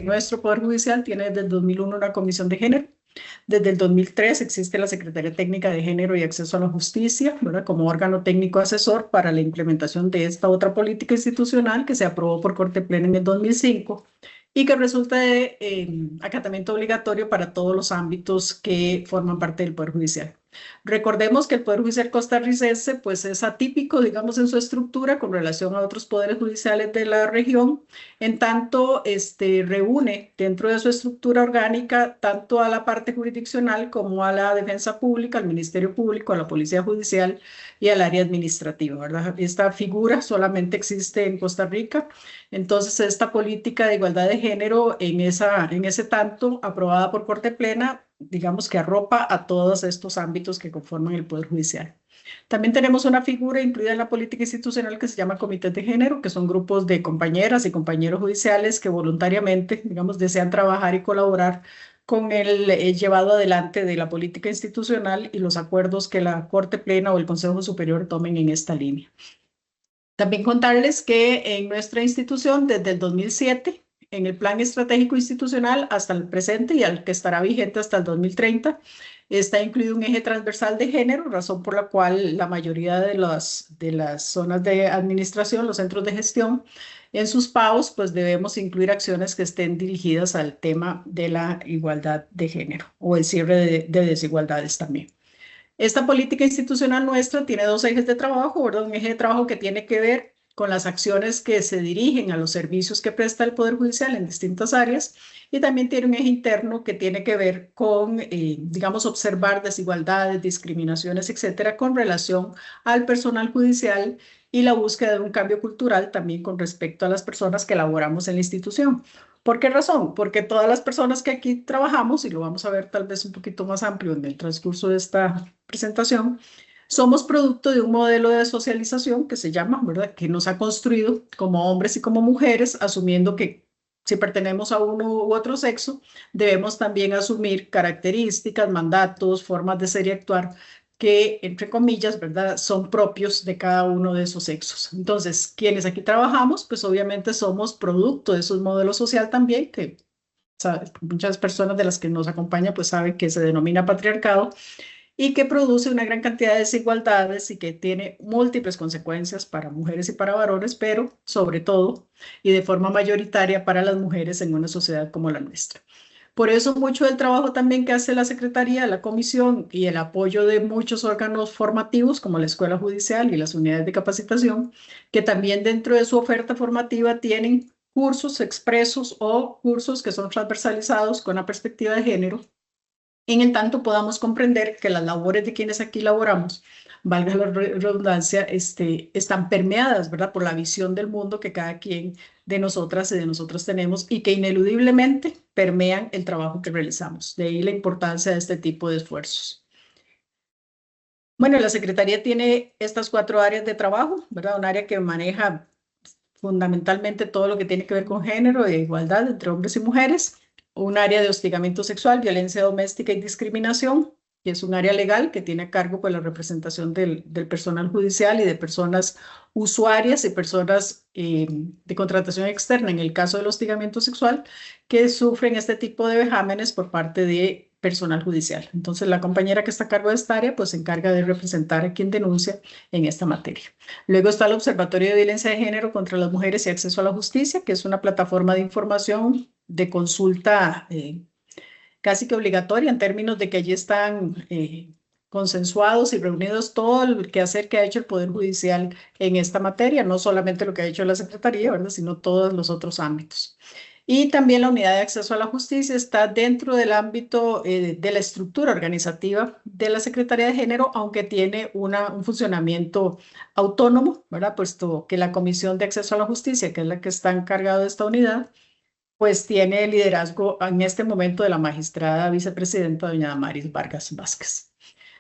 nuestro Poder Judicial tiene desde el 2001 una comisión de género. Desde el 2003 existe la Secretaría Técnica de Género y Acceso a la Justicia, ¿verdad? Como órgano técnico asesor para la implementación de esta otra política institucional que se aprobó por Corte Plena en el 2005 y que resulta de acatamiento obligatorio para todos los ámbitos que forman parte del Poder Judicial. Recordemos que el Poder Judicial costarricense pues, es atípico, digamos, en su estructura con relación a otros poderes judiciales de la región, en tanto reúne dentro de su estructura orgánica tanto a la parte jurisdiccional como a la defensa pública, al Ministerio Público, a la Policía Judicial y al área administrativa, ¿verdad? Esta figura solamente existe en Costa Rica, entonces esta política de igualdad de género en ese tanto aprobada por Corte Plena, digamos que arropa a todos estos ámbitos que conforman el Poder Judicial. También tenemos una figura incluida en la política institucional que se llama comités de género, que son grupos de compañeras y compañeros judiciales que voluntariamente, digamos, desean trabajar y colaborar con el llevado adelante de la política institucional y los acuerdos que la Corte Plena o el Consejo Superior tomen en esta línea. También contarles que en nuestra institución, desde el 2007, en el Plan Estratégico Institucional hasta el presente y al que estará vigente hasta el 2030, está incluido un eje transversal de género, razón por la cual la mayoría de las zonas de administración, los centros de gestión, en sus PAOs, pues debemos incluir acciones que estén dirigidas al tema de la igualdad de género o el cierre de desigualdades también. Esta política institucional nuestra tiene dos ejes de trabajo, ¿verdad? Un eje de trabajo que tiene que ver con las acciones que se dirigen a los servicios que presta el Poder Judicial en distintas áreas y también tiene un eje interno que tiene que ver con, digamos, observar desigualdades, discriminaciones, etcétera, con relación al personal judicial y la búsqueda de un cambio cultural también con respecto a las personas que laboramos en la institución. ¿Por qué razón? Porque todas las personas que aquí trabajamos, y lo vamos a ver tal vez un poquito más amplio en el transcurso de esta presentación, somos producto de un modelo de socialización que se llama, ¿verdad? Que nos ha construido como hombres y como mujeres, asumiendo que si pertenecemos a uno u otro sexo, debemos también asumir características, mandatos, formas de ser y actuar que, entre comillas, ¿verdad?, son propios de cada uno de esos sexos. Entonces, quienes aquí trabajamos, pues obviamente somos producto de esos modelos social también, que muchas personas de las que nos acompañan pues saben que se denomina patriarcado y que produce una gran cantidad de desigualdades y que tiene múltiples consecuencias para mujeres y para varones, pero sobre todo y de forma mayoritaria para las mujeres en una sociedad como la nuestra. Por eso mucho del trabajo también que hace la Secretaría, la Comisión y el apoyo de muchos órganos formativos como la Escuela Judicial y las unidades de capacitación, que también dentro de su oferta formativa tienen cursos expresos o cursos que son transversalizados con la perspectiva de género, en el tanto podamos comprender que las labores de quienes aquí laboramos, valga la redundancia, están permeadas, ¿verdad?, por la visión del mundo que cada quien de nosotras y de nosotros tenemos y que ineludiblemente permean el trabajo que realizamos. De ahí la importancia de este tipo de esfuerzos. Bueno, la Secretaría tiene estas 4 áreas de trabajo, ¿verdad? Un área que maneja fundamentalmente todo lo que tiene que ver con género e igualdad entre hombres y mujeres, un área de hostigamiento sexual, violencia doméstica y discriminación, que es un área legal que tiene a cargo pues, la representación del personal judicial y de personas usuarias y personas de contratación externa, en el caso del hostigamiento sexual, que sufren este tipo de vejámenes por parte de personal judicial. Entonces, la compañera que está a cargo de esta área, pues se encarga de representar a quien denuncia en esta materia. Luego está el Observatorio de Violencia de Género contra las Mujeres y Acceso a la Justicia, que es una plataforma de información de consulta casi que obligatoria en términos de que allí están consensuados y reunidos todo el quehacer que ha hecho el Poder Judicial en esta materia, no solamente lo que ha hecho la Secretaría, ¿verdad?, sino todos los otros ámbitos. Y también la unidad de acceso a la justicia está dentro del ámbito de la estructura organizativa de la Secretaría de Género, aunque tiene un funcionamiento autónomo, ¿verdad?, puesto que la Comisión de Acceso a la Justicia, que es la que está encargada de esta unidad, pues tiene el liderazgo en este momento de la magistrada vicepresidenta doña Damaris Vargas Vázquez.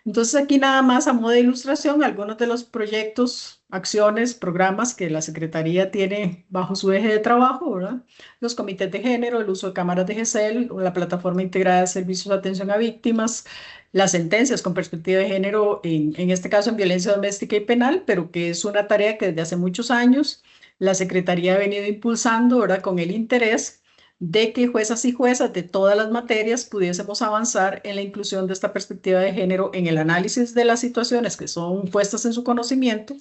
Entonces aquí nada más a modo de ilustración algunos de los proyectos, acciones, programas que la Secretaría tiene bajo su eje de trabajo, ¿verdad? Los comités de género, el uso de cámaras de GESEL, la plataforma integrada de servicios de atención a víctimas, las sentencias con perspectiva de género, en este caso en violencia doméstica y penal, pero que es una tarea que desde hace muchos años la Secretaría ha venido impulsando, ¿verdad?, con el interés de que juezas y juezas de todas las materias pudiésemos avanzar en la inclusión de esta perspectiva de género en el análisis de las situaciones que son puestas en su conocimiento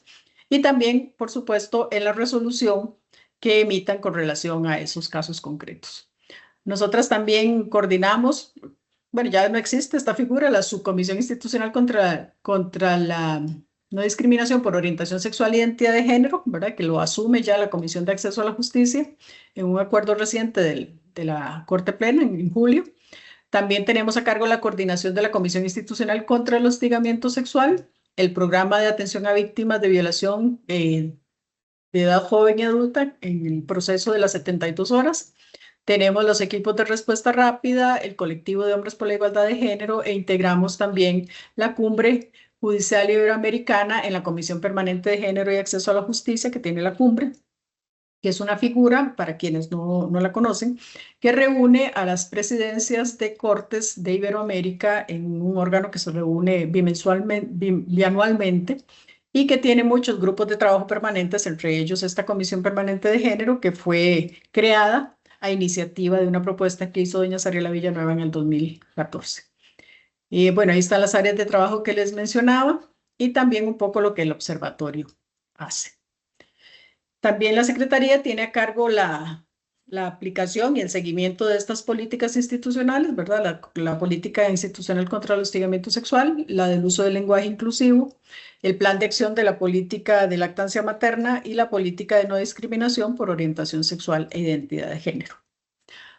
y también, por supuesto, en la resolución que emitan con relación a esos casos concretos. Nosotras también coordinamos, bueno, ya no existe esta figura, la Subcomisión Institucional contra la no discriminación por orientación sexual e identidad de género, ¿verdad? Que lo asume ya la Comisión de Acceso a la Justicia en un acuerdo reciente de la Corte Plena en julio. También tenemos a cargo la coordinación de la Comisión Institucional contra el Hostigamiento Sexual, el programa de atención a víctimas de violación de edad joven y adulta en el proceso de las 72 horas. Tenemos los equipos de respuesta rápida, el colectivo de hombres por la igualdad de género e integramos también la cumbre judicial iberoamericana en la Comisión Permanente de Género y Acceso a la Justicia que tiene la cumbre, que es una figura, para quienes no la conocen, que reúne a las presidencias de cortes de Iberoamérica en un órgano que se reúne bianualmente y que tiene muchos grupos de trabajo permanentes, entre ellos esta Comisión Permanente de Género que fue creada a iniciativa de una propuesta que hizo doña Sariela Villanueva en el 2014. Y bueno, ahí están las áreas de trabajo que les mencionaba y también un poco lo que el observatorio hace. También la Secretaría tiene a cargo la aplicación y el seguimiento de estas políticas institucionales, ¿verdad? La política institucional contra el hostigamiento sexual, la del uso del lenguaje inclusivo, el plan de acción de la política de lactancia materna y la política de no discriminación por orientación sexual e identidad de género.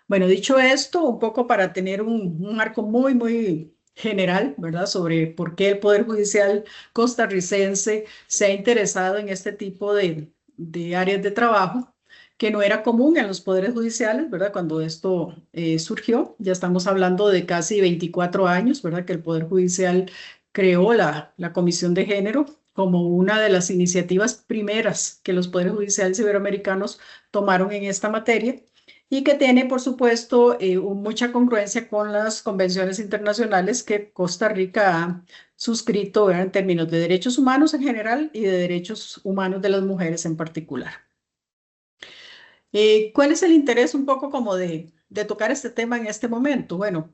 Bueno, dicho esto, un poco para tener un marco muy general, ¿verdad? Sobre por qué el Poder Judicial costarricense se ha interesado en este tipo de áreas de trabajo, que no era común en los poderes judiciales, ¿verdad? Cuando esto surgió, ya estamos hablando de casi 24 años, ¿verdad? Que el Poder Judicial creó la Comisión de Género como una de las iniciativas primeras que los poderes judiciales iberoamericanos tomaron en esta materia y que tiene, por supuesto, mucha congruencia con las convenciones internacionales que Costa Rica ha suscrito, ¿verdad? En términos de derechos humanos en general y de derechos humanos de las mujeres en particular. ¿Cuál es el interés un poco como de tocar este tema en este momento? Bueno,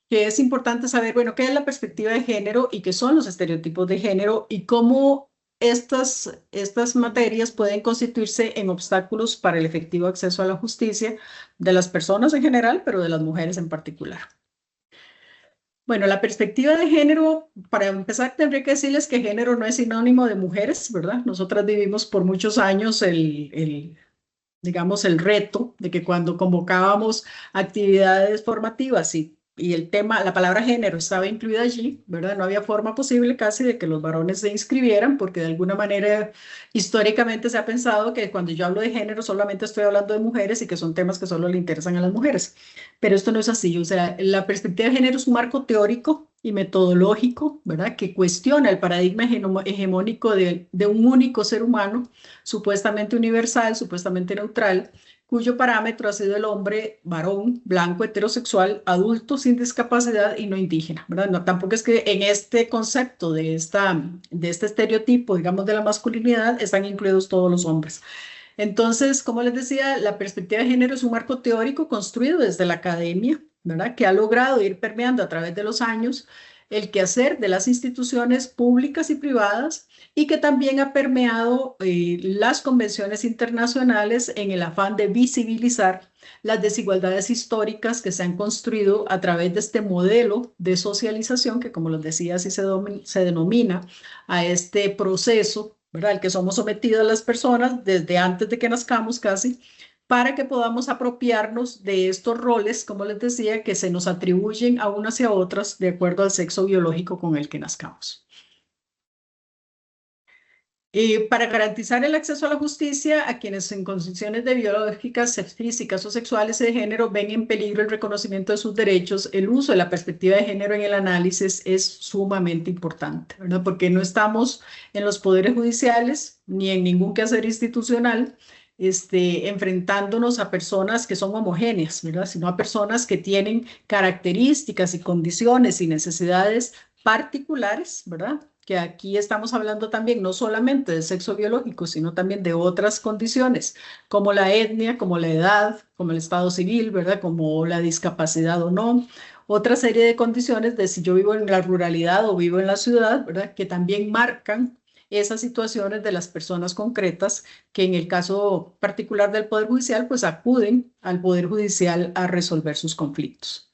que es importante saber, bueno, qué es la perspectiva de género y qué son los estereotipos de género y cómo estas materias pueden constituirse en obstáculos para el efectivo acceso a la justicia de las personas en general, pero de las mujeres en particular. Bueno, la perspectiva de género, para empezar, tendré que decirles que género no es sinónimo de mujeres, ¿verdad? Nosotras vivimos por muchos años digamos, el reto de que cuando convocábamos actividades formativas y el tema, la palabra género estaba incluida allí, ¿verdad? No había forma posible casi de que los varones se inscribieran, porque de alguna manera históricamente se ha pensado que cuando yo hablo de género solamente estoy hablando de mujeres y que son temas que solo le interesan a las mujeres. Pero esto no es así, o sea, la perspectiva de género es un marco teórico y metodológico, ¿verdad? Que cuestiona el paradigma hegemónico de un único ser humano, supuestamente universal, supuestamente neutral, cuyo parámetro ha sido el hombre varón, blanco, heterosexual, adulto, sin discapacidad y no indígena, ¿verdad? No, tampoco es que en este concepto de este estereotipo, digamos, de la masculinidad, están incluidos todos los hombres. Entonces, como les decía, la perspectiva de género es un marco teórico construido desde la academia, ¿verdad? Que ha logrado ir permeando a través de los años el quehacer de las instituciones públicas y privadas y que también ha permeado las convenciones internacionales en el afán de visibilizar las desigualdades históricas que se han construido a través de este modelo de socialización que, como les decía, así se denomina a este proceso, ¿verdad? Al que somos sometidas las personas desde antes de que nazcamos casi, para que podamos apropiarnos de estos roles, como les decía, que se nos atribuyen a unas y a otras de acuerdo al sexo biológico con el que nazcamos. Para garantizar el acceso a la justicia a quienes en condiciones de biológicas, físicas o sexuales de género ven en peligro el reconocimiento de sus derechos, el uso de la perspectiva de género en el análisis es sumamente importante, ¿verdad? Porque no estamos en los poderes judiciales ni en ningún quehacer institucional enfrentándonos a personas que son homogéneas, ¿verdad? Sino a personas que tienen características y condiciones y necesidades particulares, ¿verdad? que aquí estamos hablando también no solamente del sexo biológico, sino también de otras condiciones, como la etnia, como la edad, como el estado civil, ¿verdad? Como la discapacidad o no. Otra serie de condiciones de si yo vivo en la ruralidad o vivo en la ciudad, ¿verdad? Que también marcan esas situaciones de las personas concretas que en el caso particular del Poder Judicial, pues acuden al Poder Judicial a resolver sus conflictos.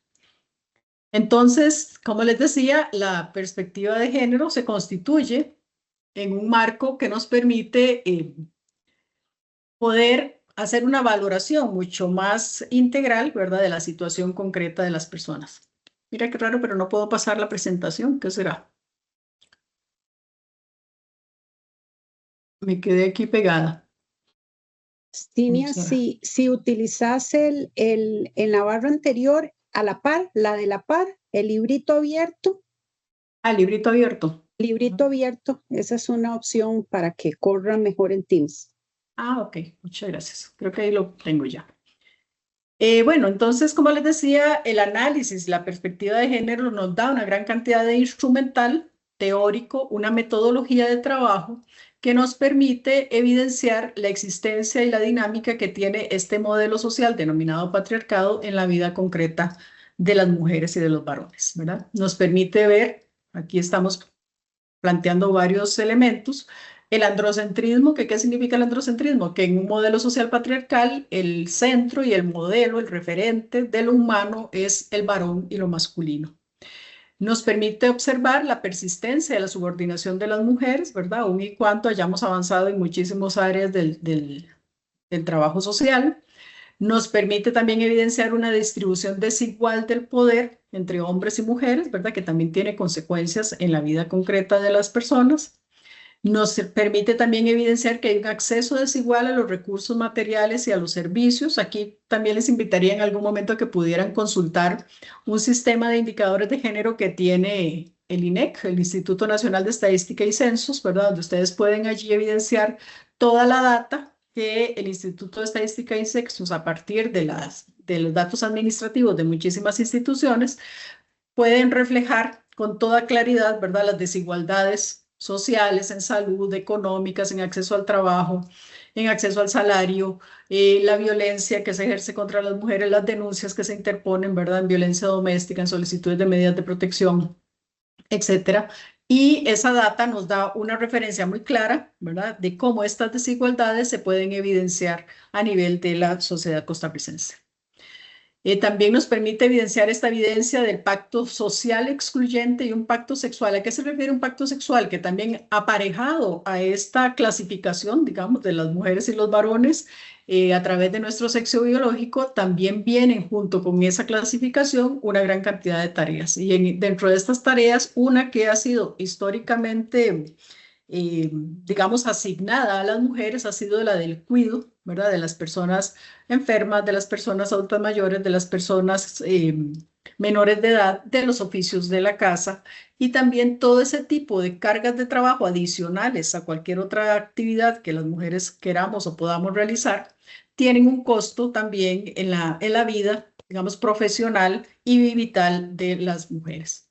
Entonces, como les decía, la perspectiva de género se constituye en un marco que nos permite poder hacer una valoración mucho más integral, ¿verdad?, de la situación concreta de las personas. Mira qué raro, pero no puedo pasar la presentación. ¿Qué será? Me quedé aquí pegada. Cinia, si utilizas en la barra anterior, a la par, la de la par, el librito abierto. Ah, librito abierto. Librito abierto, esa es una opción para que corra mejor en Teams. Ah, ok, muchas gracias. Creo que ahí lo tengo ya. Bueno, entonces, como les decía, el análisis, la perspectiva de género nos da una gran cantidad de instrumental teórico, una metodología de trabajo que nos permite evidenciar la existencia y la dinámica que tiene este modelo social denominado patriarcado en la vida concreta de las mujeres y de los varones, ¿verdad? Nos permite ver, aquí estamos planteando varios elementos. El androcentrismo, ¿qué significa el androcentrismo? Que en un modelo social patriarcal, el centro y el modelo, el referente de lo humano es el varón y lo masculino. Nos permite observar la persistencia de la subordinación de las mujeres, ¿verdad? Aun y cuanto hayamos avanzado en muchísimas áreas del trabajo social. Nos permite también evidenciar una distribución desigual del poder entre hombres y mujeres, ¿verdad? Que también tiene consecuencias en la vida concreta de las personas. Nos permite también evidenciar que hay un acceso desigual a los recursos materiales y a los servicios. Aquí también les invitaría en algún momento a que pudieran consultar un sistema de indicadores de género que tiene el INEC, el Instituto Nacional de Estadística y Censos, ¿verdad? Donde ustedes pueden allí evidenciar toda la data que el Instituto de Estadística y Censos, a partir de los datos administrativos de muchísimas instituciones, pueden reflejar con toda claridad, ¿verdad?, las desigualdades sociales, en salud, económicas, en acceso al trabajo, en acceso al salario, la violencia que se ejerce contra las mujeres, las denuncias que se interponen, ¿verdad?, en violencia doméstica, en solicitudes de medidas de protección, etcétera. Y esa data nos da una referencia muy clara, ¿verdad?, de cómo estas desigualdades se pueden evidenciar a nivel de la sociedad costarricense. También nos permite evidenciar esta evidencia del pacto social excluyente y un pacto sexual. ¿A qué se refiere un pacto sexual? Que también aparejado a esta clasificación, digamos, de las mujeres y los varones, a través de nuestro sexo biológico, también vienen junto con esa clasificación una gran cantidad de tareas. Y dentro de estas tareas, una que ha sido históricamente digamos, asignada a las mujeres ha sido la del cuidado, ¿verdad? De las personas enfermas, de las personas adultas mayores, de las personas menores de edad, de los oficios de la casa y también todo ese tipo de cargas de trabajo adicionales a cualquier otra actividad que las mujeres queramos o podamos realizar, tienen un costo también en la vida, digamos, profesional y vital de las mujeres.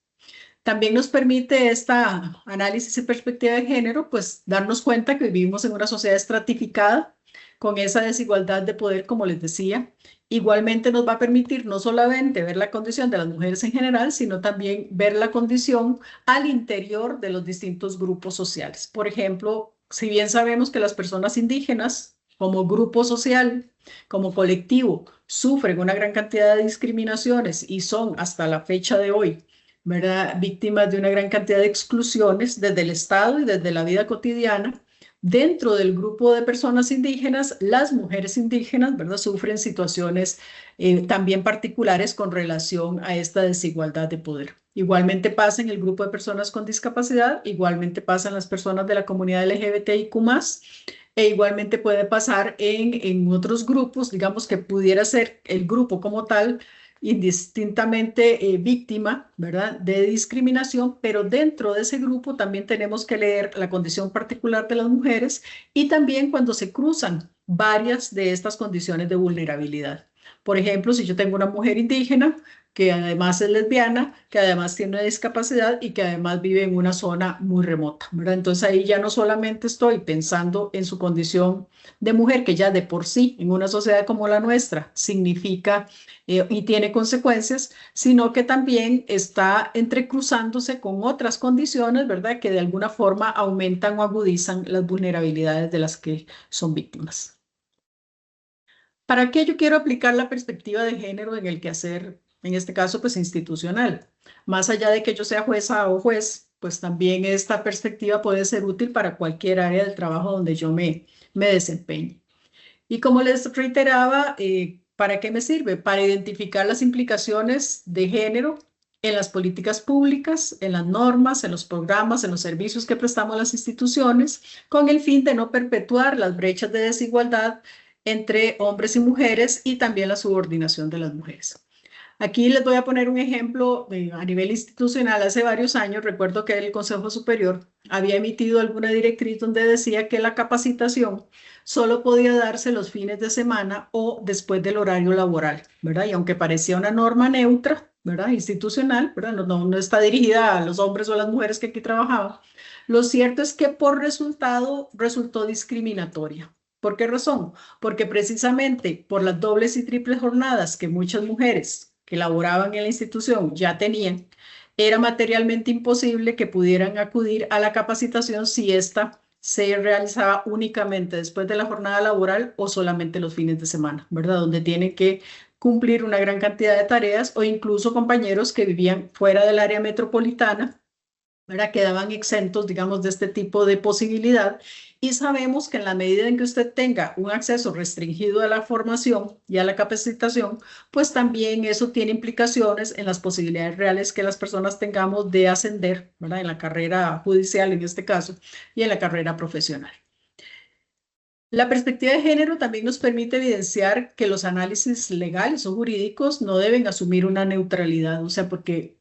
También nos permite esta análisis y perspectiva de género, pues darnos cuenta que vivimos en una sociedad estratificada con esa desigualdad de poder, como les decía. Igualmente nos va a permitir no solamente ver la condición de las mujeres en general, sino también ver la condición al interior de los distintos grupos sociales. Por ejemplo, si bien sabemos que las personas indígenas como grupo social, como colectivo, sufren una gran cantidad de discriminaciones y son hasta la fecha de hoy, ¿verdad?, víctimas de una gran cantidad de exclusiones desde el Estado y desde la vida cotidiana. Dentro del grupo de personas indígenas, las mujeres indígenas, ¿verdad?, sufren situaciones también particulares con relación a esta desigualdad de poder. Igualmente pasa en el grupo de personas con discapacidad, igualmente pasa en las personas de la comunidad LGBTIQ+, e igualmente puede pasar en otros grupos, digamos que pudiera ser el grupo como tal, indistintamente víctima, ¿verdad?, de discriminación, pero dentro de ese grupo también tenemos que leer la condición particular de las mujeres y también cuando se cruzan varias de estas condiciones de vulnerabilidad. Por ejemplo, si yo tengo una mujer indígena que además es lesbiana, que además tiene una discapacidad y que además vive en una zona muy remota, ¿verdad? Entonces ahí ya no solamente estoy pensando en su condición de mujer, que ya de por sí en una sociedad como la nuestra significa y tiene consecuencias, sino que también está entrecruzándose con otras condiciones, ¿verdad? Que de alguna forma aumentan o agudizan las vulnerabilidades de las que son víctimas. ¿Para qué yo quiero aplicar la perspectiva de género en el quehacer, en este caso, pues institucional? Más allá de que yo sea jueza o juez, pues también esta perspectiva puede ser útil para cualquier área del trabajo donde yo me desempeñe. Y como les reiteraba, ¿para qué me sirve? Para identificar las implicaciones de género en las políticas públicas, en las normas, en los programas, en los servicios que prestamos a las instituciones, con el fin de no perpetuar las brechas de desigualdad entre hombres y mujeres y también la subordinación de las mujeres. Aquí les voy a poner un ejemplo a nivel institucional. Hace varios años recuerdo que el Consejo Superior había emitido alguna directriz donde decía que la capacitación solo podía darse los fines de semana o después del horario laboral, ¿verdad? Y aunque parecía una norma neutra, ¿verdad? Institucional, ¿verdad? No está dirigida a los hombres o a las mujeres que aquí trabajaban. Lo cierto es que por resultó discriminatoria. ¿Por qué razón? Porque precisamente por las dobles y triples jornadas que muchas mujeres que laboraban en la institución ya tenían, era materialmente imposible que pudieran acudir a la capacitación si ésta se realizaba únicamente después de la jornada laboral o solamente los fines de semana, ¿verdad? Donde tienen que cumplir una gran cantidad de tareas o incluso compañeros que vivían fuera del área metropolitana, ¿verdad? Quedaban exentos, digamos, de este tipo de posibilidad. Y sabemos que en la medida en que usted tenga un acceso restringido a la formación y a la capacitación, pues también eso tiene implicaciones en las posibilidades reales que las personas tengamos de ascender, ¿verdad? En la carrera judicial, en este caso, y en la carrera profesional. La perspectiva de género también nos permite evidenciar que los análisis legales o jurídicos no deben asumir una neutralidad, o sea, porque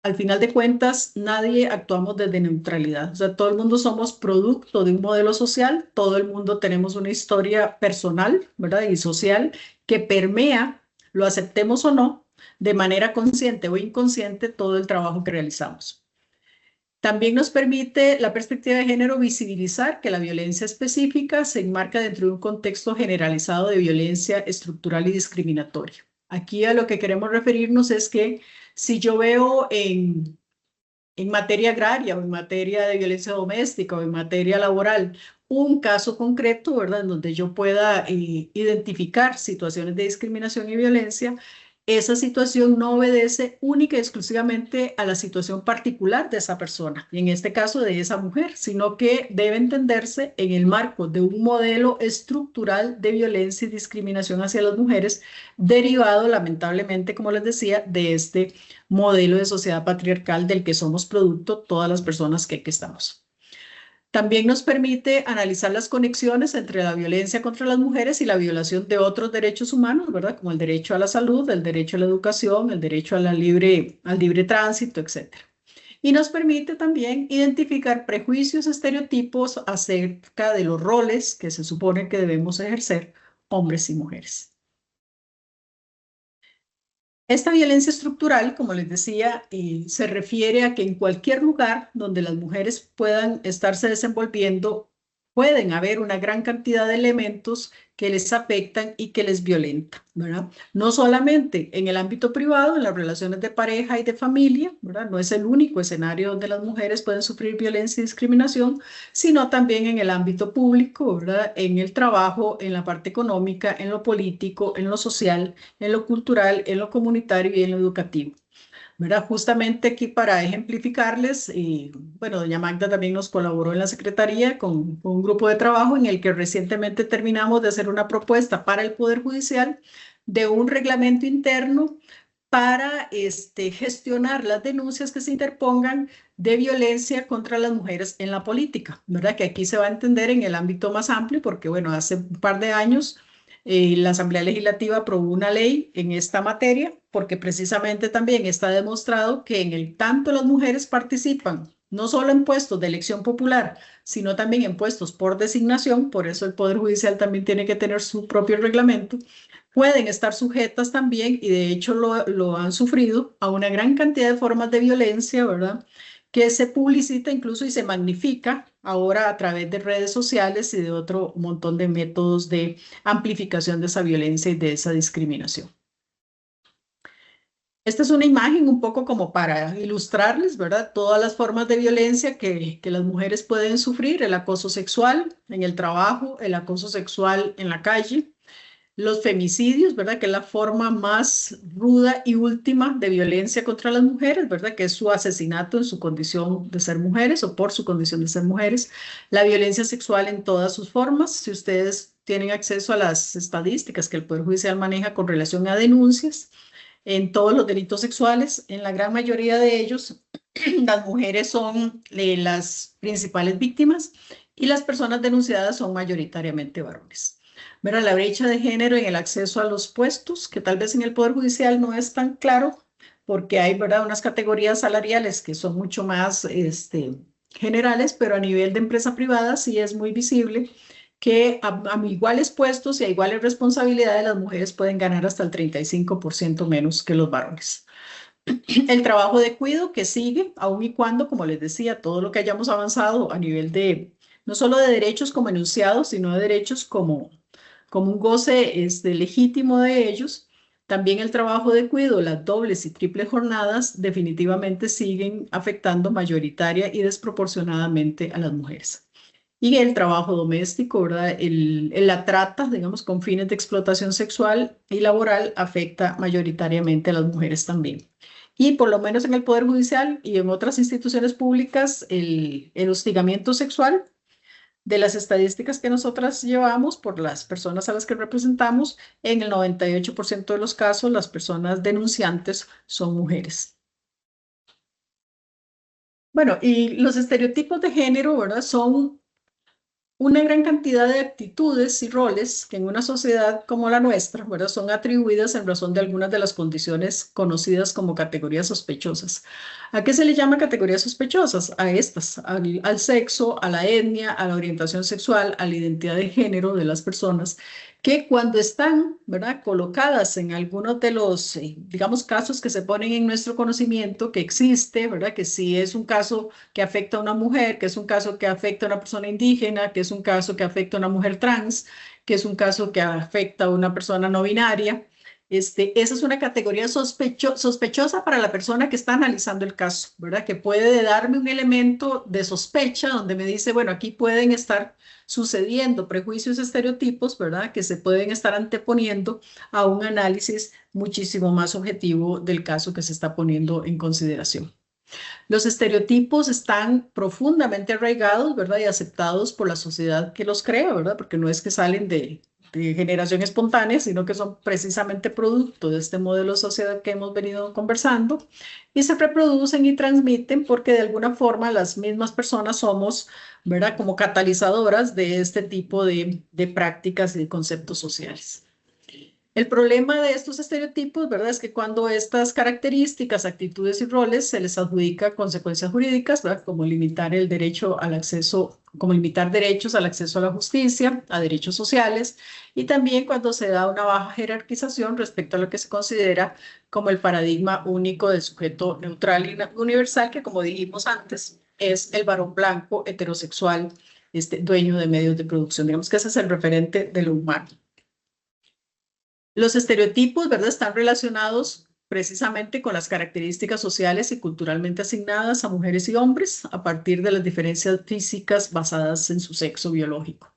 al final de cuentas, nadie actuamos desde neutralidad. O sea, todo el mundo somos producto de un modelo social, todo el mundo tenemos una historia personal, ¿verdad? Y social que permea, lo aceptemos o no, de manera consciente o inconsciente, todo el trabajo que realizamos. También nos permite la perspectiva de género visibilizar que la violencia específica se enmarca dentro de un contexto generalizado de violencia estructural y discriminatoria. Aquí a lo que queremos referirnos es que si yo veo en materia agraria o en materia de violencia doméstica o en materia laboral un caso concreto, ¿verdad? En donde yo pueda identificar situaciones de discriminación y violencia, esa situación no obedece única y exclusivamente a la situación particular de esa persona, y en este caso de esa mujer, sino que debe entenderse en el marco de un modelo estructural de violencia y discriminación hacia las mujeres, derivado lamentablemente, como les decía, de este modelo de sociedad patriarcal del que somos producto todas las personas que aquí estamos. También nos permite analizar las conexiones entre la violencia contra las mujeres y la violación de otros derechos humanos, ¿verdad? Como el derecho a la salud, el derecho a la educación, el derecho al libre tránsito, etc. Y nos permite también identificar prejuicios, estereotipos acerca de los roles que se supone que debemos ejercer hombres y mujeres. Esta violencia estructural, como les decía, se refiere a que en cualquier lugar donde las mujeres puedan estarse desenvolviendo, pueden haber una gran cantidad de elementos que les afectan y que les violentan, ¿verdad? No solamente en el ámbito privado, en las relaciones de pareja y de familia, ¿verdad? No es el único escenario donde las mujeres pueden sufrir violencia y discriminación, sino también en el ámbito público, ¿verdad? En el trabajo, en la parte económica, en lo político, en lo social, en lo cultural, en lo comunitario y en lo educativo, ¿verdad? Justamente aquí para ejemplificarles, bueno, doña Magda también nos colaboró en la Secretaría con un grupo de trabajo en el que recientemente terminamos de hacer una propuesta para el Poder Judicial de un reglamento interno para gestionar las denuncias que se interpongan de violencia contra las mujeres en la política, ¿verdad? Que aquí se va a entender en el ámbito más amplio, porque bueno, hace un par de años la Asamblea Legislativa aprobó una ley en esta materia, porque precisamente también está demostrado que en el tanto las mujeres participan no solo en puestos de elección popular, sino también en puestos por designación, por eso el Poder Judicial también tiene que tener su propio reglamento, pueden estar sujetas también, y de hecho lo han sufrido, a una gran cantidad de formas de violencia, ¿verdad? Que se publicita incluso y se magnifica ahora a través de redes sociales y de otro montón de métodos de amplificación de esa violencia y de esa discriminación. Esta es una imagen un poco como para ilustrarles, ¿verdad? Todas las formas de violencia que las mujeres pueden sufrir: el acoso sexual en el trabajo, el acoso sexual en la calle, los femicidios, ¿verdad? Que es la forma más ruda y última de violencia contra las mujeres, ¿verdad? Que es su asesinato en su condición de ser mujeres o por su condición de ser mujeres. La violencia sexual en todas sus formas. Si ustedes tienen acceso a las estadísticas que el Poder Judicial maneja con relación a denuncias en todos los delitos sexuales, en la gran mayoría de ellos, las mujeres son las principales víctimas y las personas denunciadas son mayoritariamente varones. Pero la brecha de género en el acceso a los puestos, que tal vez en el Poder Judicial no es tan claro, porque hay, ¿verdad?, unas categorías salariales que son mucho más generales, pero a nivel de empresa privada sí es muy visible que a iguales puestos y a iguales responsabilidades las mujeres pueden ganar hasta el 35% menos que los varones. El trabajo de cuidado que sigue, aun y cuando, como les decía, todo lo que hayamos avanzado a nivel de, no solo de derechos como enunciados, sino de derechos como un goce legítimo de ellos, también el trabajo de cuidado, las dobles y triples jornadas definitivamente siguen afectando mayoritaria y desproporcionadamente a las mujeres. Y el trabajo doméstico, ¿verdad? La trata, digamos, con fines de explotación sexual y laboral afecta mayoritariamente a las mujeres también. Y por lo menos en el Poder Judicial y en otras instituciones públicas, el hostigamiento sexual, de las estadísticas que nosotras llevamos por las personas a las que representamos, en el 98% de los casos las personas denunciantes son mujeres. Bueno, y los estereotipos de género, ¿verdad? Son una gran cantidad de actitudes y roles que en una sociedad como la nuestra, ¿verdad?, son atribuidas en razón de algunas de las condiciones conocidas como categorías sospechosas. ¿A qué se le llama categorías sospechosas? A estas, al sexo, a la etnia, a la orientación sexual, a la identidad de género de las personas, que cuando están, ¿verdad?, colocadas en algunos de los, digamos, casos que se ponen en nuestro conocimiento, que existe, ¿verdad?, que si es un caso que afecta a una mujer, que es un caso que afecta a una persona indígena, que es un caso que afecta a una mujer trans, que es un caso que afecta a una persona no binaria. Esa es una categoría sospechosa para la persona que está analizando el caso, ¿verdad? Que puede darme un elemento de sospecha donde me dice, bueno, aquí pueden estar sucediendo prejuicios, estereotipos, ¿verdad? Que se pueden estar anteponiendo a un análisis muchísimo más objetivo del caso que se está poniendo en consideración. Los estereotipos están profundamente arraigados, ¿verdad?, y aceptados por la sociedad que los crea, ¿verdad?, porque no es que salen de generación espontánea, sino que son precisamente producto de este modelo de sociedad que hemos venido conversando, y se reproducen y transmiten porque de alguna forma las mismas personas somos, ¿verdad?, como catalizadoras de este tipo de prácticas y de conceptos sociales. El problema de estos estereotipos, ¿verdad?, es que cuando estas características, actitudes y roles se les adjudica consecuencias jurídicas, ¿verdad?, como limitar el derecho al acceso, como limitar derechos al acceso a la justicia, a derechos sociales, y también cuando se da una baja jerarquización respecto a lo que se considera como el paradigma único del sujeto neutral y universal, que, como dijimos antes, es el varón blanco heterosexual, dueño de medios de producción. Digamos que ese es el referente de lo humano. Los estereotipos, ¿verdad?, están relacionados precisamente con las características sociales y culturalmente asignadas a mujeres y hombres a partir de las diferencias físicas basadas en su sexo biológico.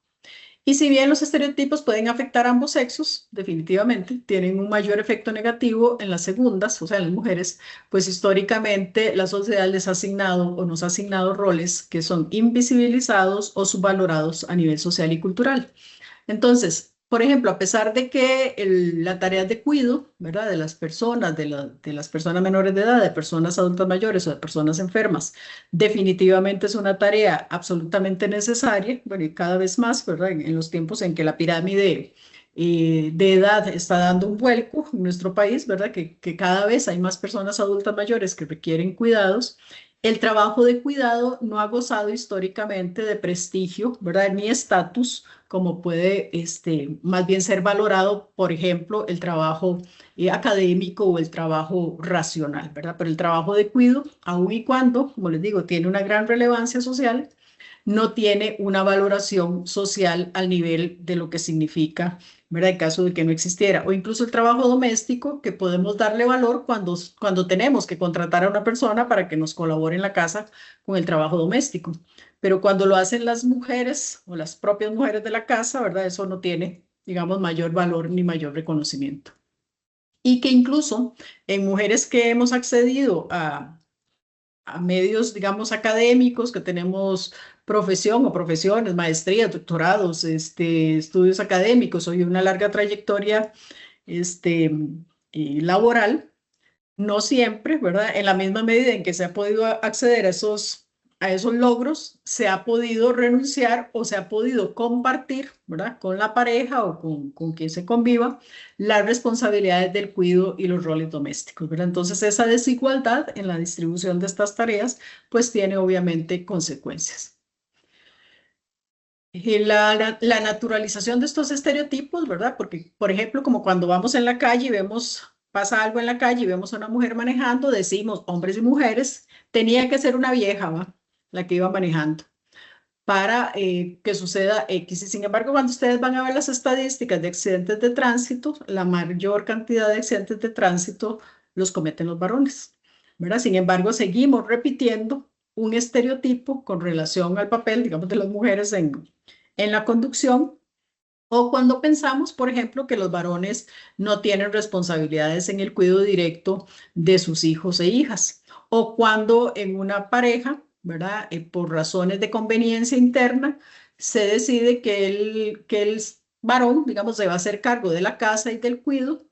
Y si bien los estereotipos pueden afectar a ambos sexos, definitivamente tienen un mayor efecto negativo en las segundas, o sea, en las mujeres, pues históricamente la sociedad les ha asignado o nos ha asignado roles que son invisibilizados o subvalorados a nivel social y cultural. Entonces, por ejemplo, a pesar de que la tarea de cuidado, ¿verdad?, de las personas, de las personas menores de edad, de personas adultas mayores o de personas enfermas, definitivamente es una tarea absolutamente necesaria, bueno, y cada vez más, ¿verdad?, en los tiempos en que la pirámide de edad está dando un vuelco en nuestro país, ¿verdad?, que cada vez hay más personas adultas mayores que requieren cuidados. El trabajo de cuidado no ha gozado históricamente de prestigio, ¿verdad? Ni estatus, como puede más bien ser valorado, por ejemplo, el trabajo académico o el trabajo racional, ¿verdad? Pero el trabajo de cuidado, aun y cuando, como les digo, tiene una gran relevancia social, no tiene una valoración social al nivel de lo que significa, ¿verdad? En caso de que no existiera. O incluso el trabajo doméstico, que podemos darle valor cuando tenemos que contratar a una persona para que nos colabore en la casa con el trabajo doméstico. Pero cuando lo hacen las mujeres o las propias mujeres de la casa, ¿verdad? Eso no tiene, digamos, mayor valor ni mayor reconocimiento. Y que incluso en mujeres que hemos accedido a medios, digamos, académicos, que tenemos profesión o profesiones, maestrías, doctorados, estudios académicos, o una larga trayectoria laboral, no siempre, ¿verdad? En la misma medida en que se ha podido acceder a esos logros, se ha podido renunciar o se ha podido compartir, ¿verdad? Con la pareja o con quien se conviva, las responsabilidades del cuidado y los roles domésticos, ¿verdad? Entonces, esa desigualdad en la distribución de estas tareas, pues tiene obviamente consecuencias. Y la naturalización de estos estereotipos, ¿verdad? Porque, por ejemplo, como cuando vamos en la calle y pasa algo en la calle y vemos a una mujer manejando, decimos, hombres y mujeres, tenía que ser una vieja, ¿va? La que iba manejando para que suceda X. Y sin embargo, cuando ustedes van a ver las estadísticas de accidentes de tránsito, la mayor cantidad de accidentes de tránsito los cometen los varones, ¿verdad? Sin embargo, seguimos repitiendo un estereotipo con relación al papel, digamos, de las mujeres en la conducción, o cuando pensamos, por ejemplo, que los varones no tienen responsabilidades en el cuidado directo de sus hijos e hijas, o cuando en una pareja, ¿verdad? Por razones de conveniencia interna, se decide que el varón, digamos, se va a hacer cargo de la casa y del cuidado,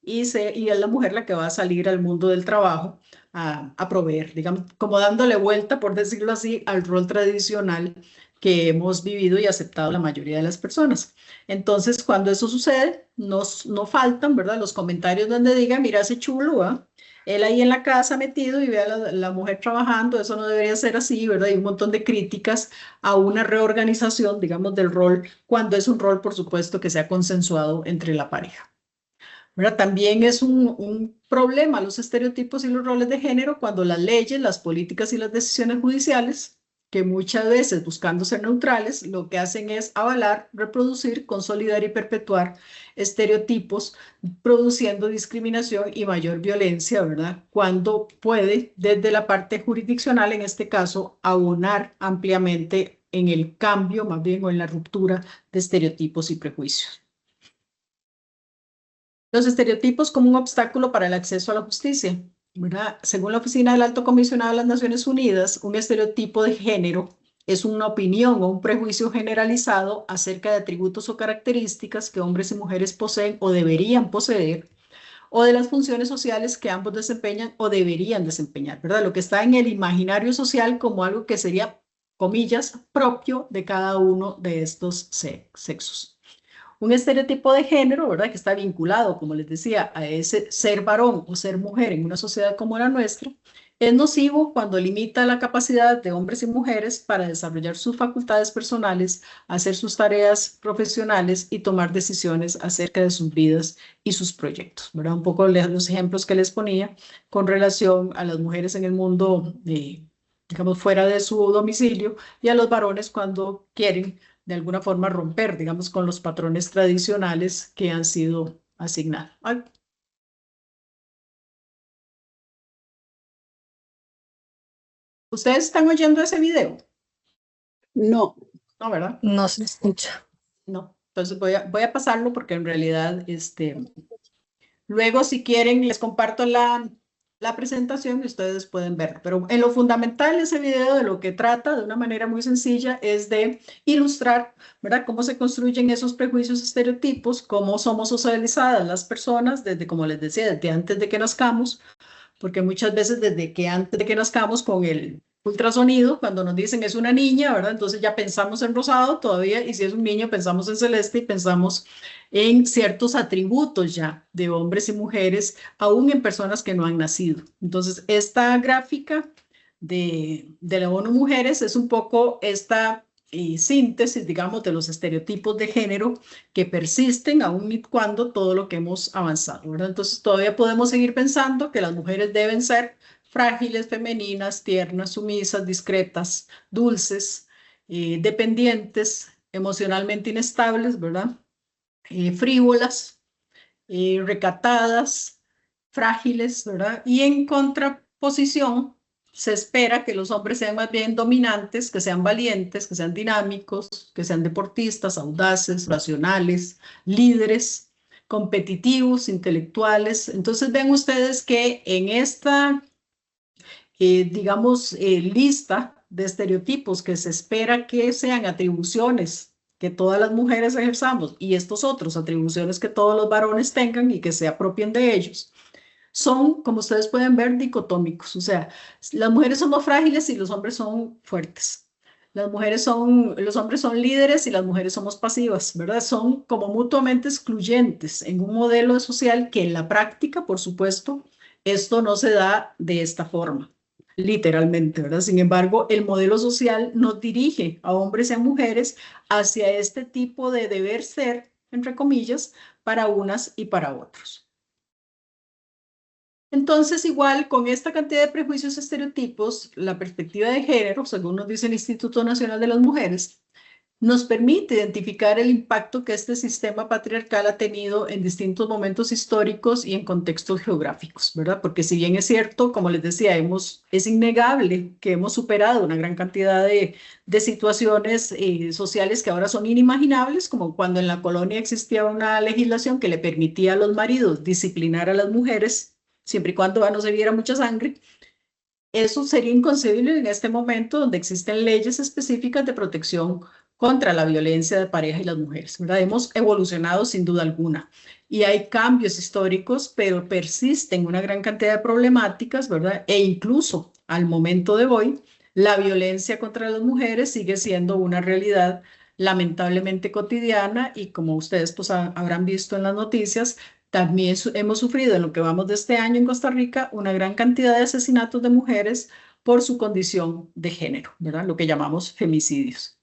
y es la mujer la que va a salir al mundo del trabajo a proveer, digamos, como dándole vuelta, por decirlo así, al rol tradicional que hemos vivido y aceptado la mayoría de las personas. Entonces, cuando eso sucede, no faltan, ¿verdad? Los comentarios donde digan, mira ese chulo, ¿ah? Él ahí en la casa metido y ve a la mujer trabajando, eso no debería ser así, ¿verdad? Hay un montón de críticas a una reorganización, digamos, del rol, cuando es un rol, por supuesto, que se ha consensuado entre la pareja, ¿verdad? También es un problema los estereotipos y los roles de género cuando las leyes, las políticas y las decisiones judiciales, que muchas veces buscando ser neutrales, lo que hacen es avalar, reproducir, consolidar y perpetuar estereotipos, produciendo discriminación y mayor violencia, ¿verdad? Cuando puede, desde la parte jurisdiccional, en este caso, abonar ampliamente en el cambio, más bien, o en la ruptura de estereotipos y prejuicios. Los estereotipos como un obstáculo para el acceso a la justicia, ¿verdad? Según la Oficina del Alto Comisionado de las Naciones Unidas, un estereotipo de género es una opinión o un prejuicio generalizado acerca de atributos o características que hombres y mujeres poseen o deberían poseer, o de las funciones sociales que ambos desempeñan o deberían desempeñar, ¿verdad? Lo que está en el imaginario social como algo que sería, comillas, propio de cada uno de estos sexos. Un estereotipo de género, ¿verdad? Que está vinculado, como les decía, a ese ser varón o ser mujer en una sociedad como la nuestra, es nocivo cuando limita la capacidad de hombres y mujeres para desarrollar sus facultades personales, hacer sus tareas profesionales y tomar decisiones acerca de sus vidas y sus proyectos, ¿verdad? Un poco los ejemplos que les ponía con relación a las mujeres en el mundo, digamos, fuera de su domicilio, y a los varones cuando quieren de alguna forma romper, digamos, con los patrones tradicionales que han sido asignados. Ay. ¿Ustedes están oyendo ese video? No. No, ¿verdad? No se escucha. No. Entonces voy a pasarlo porque en realidad, luego si quieren les comparto la presentación y ustedes pueden verlo. Pero en lo fundamental ese video de lo que trata de una manera muy sencilla es de ilustrar, ¿verdad? Cómo se construyen esos prejuicios, estereotipos, cómo somos socializadas las personas desde, como les decía, desde antes de que nazcamos, porque muchas veces desde que antes de que nazcamos con el ultrasonido, cuando nos dicen es una niña, ¿verdad? Entonces ya pensamos en rosado todavía, y si es un niño pensamos en celeste y pensamos en ciertos atributos ya de hombres y mujeres, aún en personas que no han nacido. Entonces esta gráfica de la ONU Mujeres es un poco esta síntesis, digamos, de los estereotipos de género que persisten aún y cuando todo lo que hemos avanzado, ¿verdad? Entonces todavía podemos seguir pensando que las mujeres deben ser frágiles, femeninas, tiernas, sumisas, discretas, dulces, dependientes, emocionalmente inestables, ¿verdad? Frívolas, recatadas, frágiles, ¿verdad? Y en contraposición, se espera que los hombres sean más bien dominantes, que sean valientes, que sean dinámicos, que sean deportistas, audaces, racionales, líderes, competitivos, intelectuales. Entonces ven ustedes que en esta, digamos, lista de estereotipos que se espera que sean atribuciones que todas las mujeres ejerzamos y estos otros atribuciones que todos los varones tengan y que se apropien de ellos, son, como ustedes pueden ver, dicotómicos. O sea, las mujeres somos frágiles y los hombres son fuertes. Los hombres son líderes y las mujeres somos pasivas, ¿verdad? Son como mutuamente excluyentes en un modelo social que en la práctica, por supuesto, esto no se da de esta forma, literalmente, ¿verdad? Sin embargo, el modelo social nos dirige a hombres y a mujeres hacia este tipo de deber ser, entre comillas, para unas y para otros. Entonces, igual, con esta cantidad de prejuicios y estereotipos, la perspectiva de género, según nos dice el Instituto Nacional de las Mujeres, nos permite identificar el impacto que este sistema patriarcal ha tenido en distintos momentos históricos y en contextos geográficos, ¿verdad? Porque si bien es cierto, como les decía, es innegable que hemos superado una gran cantidad de situaciones sociales que ahora son inimaginables, como cuando en la colonia existía una legislación que le permitía a los maridos disciplinar a las mujeres siempre y cuando no se viera mucha sangre. Eso sería inconcebible en este momento donde existen leyes específicas de protección contra la violencia de pareja y las mujeres, ¿verdad? Hemos evolucionado sin duda alguna y hay cambios históricos, pero persisten una gran cantidad de problemáticas, ¿verdad? E incluso al momento de hoy, la violencia contra las mujeres sigue siendo una realidad lamentablemente cotidiana y como ustedes pues habrán visto en las noticias, también hemos sufrido en lo que vamos de este año en Costa Rica una gran cantidad de asesinatos de mujeres por su condición de género, ¿verdad? Lo que llamamos femicidios.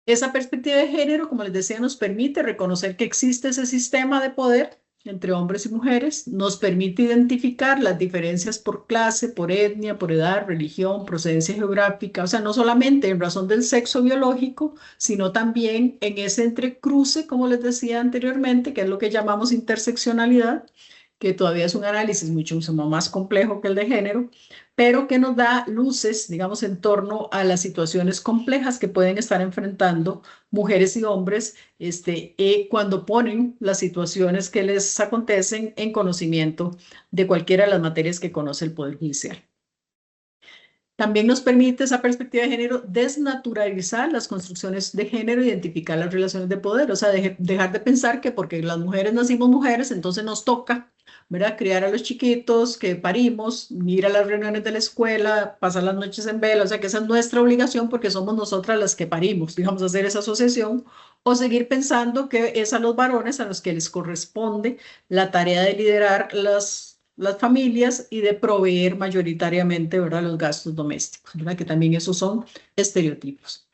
Esa perspectiva de género, como les decía, nos permite reconocer que existe ese sistema de poder entre hombres y mujeres, nos permite identificar las diferencias por clase, por etnia, por edad, religión, procedencia geográfica, o sea, no solamente en razón del sexo biológico, sino también en ese entrecruce, como les decía anteriormente, que es lo que llamamos interseccionalidad, que todavía es un análisis mucho más complejo que el de género, pero que nos da luces, digamos, en torno a las situaciones complejas que pueden estar enfrentando mujeres y hombres cuando ponen las situaciones que les acontecen en conocimiento de cualquiera de las materias que conoce el Poder Judicial. También nos permite esa perspectiva de género desnaturalizar las construcciones de género, identificar las relaciones de poder, o sea, dejar de pensar que porque las mujeres nacimos mujeres, entonces nos toca, ¿verdad? Criar a los chiquitos, que parimos, ir a las reuniones de la escuela, pasar las noches en vela, o sea, que esa es nuestra obligación porque somos nosotras las que parimos, digamos, hacer esa asociación, o seguir pensando que es a los varones a los que les corresponde la tarea de liderar las familias y de proveer mayoritariamente, ¿verdad?, los gastos domésticos, ¿verdad? Que también esos son estereotipos.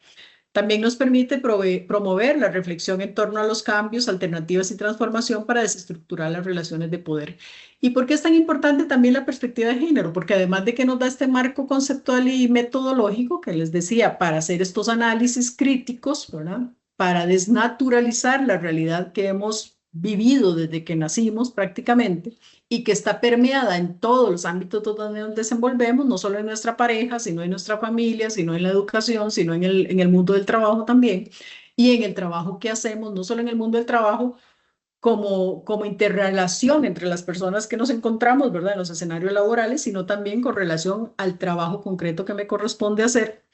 También nos permite promover la reflexión en torno a los cambios, alternativas y transformación para desestructurar las relaciones de poder. ¿Y por qué es tan importante también la perspectiva de género? Porque además de que nos da este marco conceptual y metodológico que les decía, para hacer estos análisis críticos, ¿verdad?, para desnaturalizar la realidad que hemos vivido desde que nacimos prácticamente, y que está permeada en todos los ámbitos donde nos desenvolvemos, no solo en nuestra pareja, sino en nuestra familia, sino en la educación, sino en el mundo del trabajo también, y en el trabajo que hacemos, no solo en el mundo del trabajo, como interrelación entre las personas que nos encontramos, ¿verdad?, en los escenarios laborales, sino también con relación al trabajo concreto que me corresponde hacer.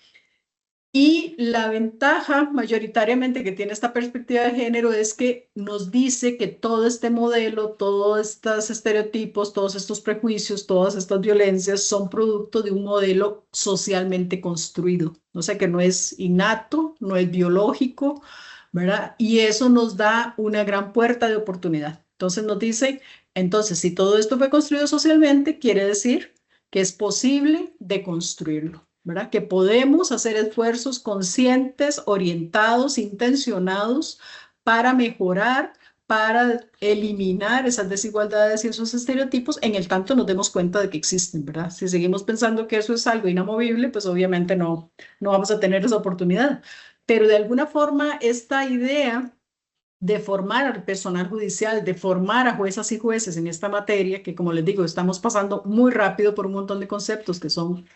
Y la ventaja mayoritariamente que tiene esta perspectiva de género es que nos dice que todo este modelo, todos estos estereotipos, todos estos prejuicios, todas estas violencias son producto de un modelo socialmente construido. O sea que no es innato, no es biológico, ¿verdad? Y eso nos da una gran puerta de oportunidad. Entonces nos dice, entonces si todo esto fue construido socialmente, quiere decir que es posible deconstruirlo, ¿verdad? Que podemos hacer esfuerzos conscientes, orientados, intencionados para mejorar, para eliminar esas desigualdades y esos estereotipos, en el tanto nos demos cuenta de que existen, ¿verdad? Si seguimos pensando que eso es algo inamovible, pues obviamente no vamos a tener esa oportunidad. Pero de alguna forma esta idea de formar al personal judicial, de formar a juezas y jueces en esta materia, que como les digo, estamos pasando muy rápido por un montón de conceptos que son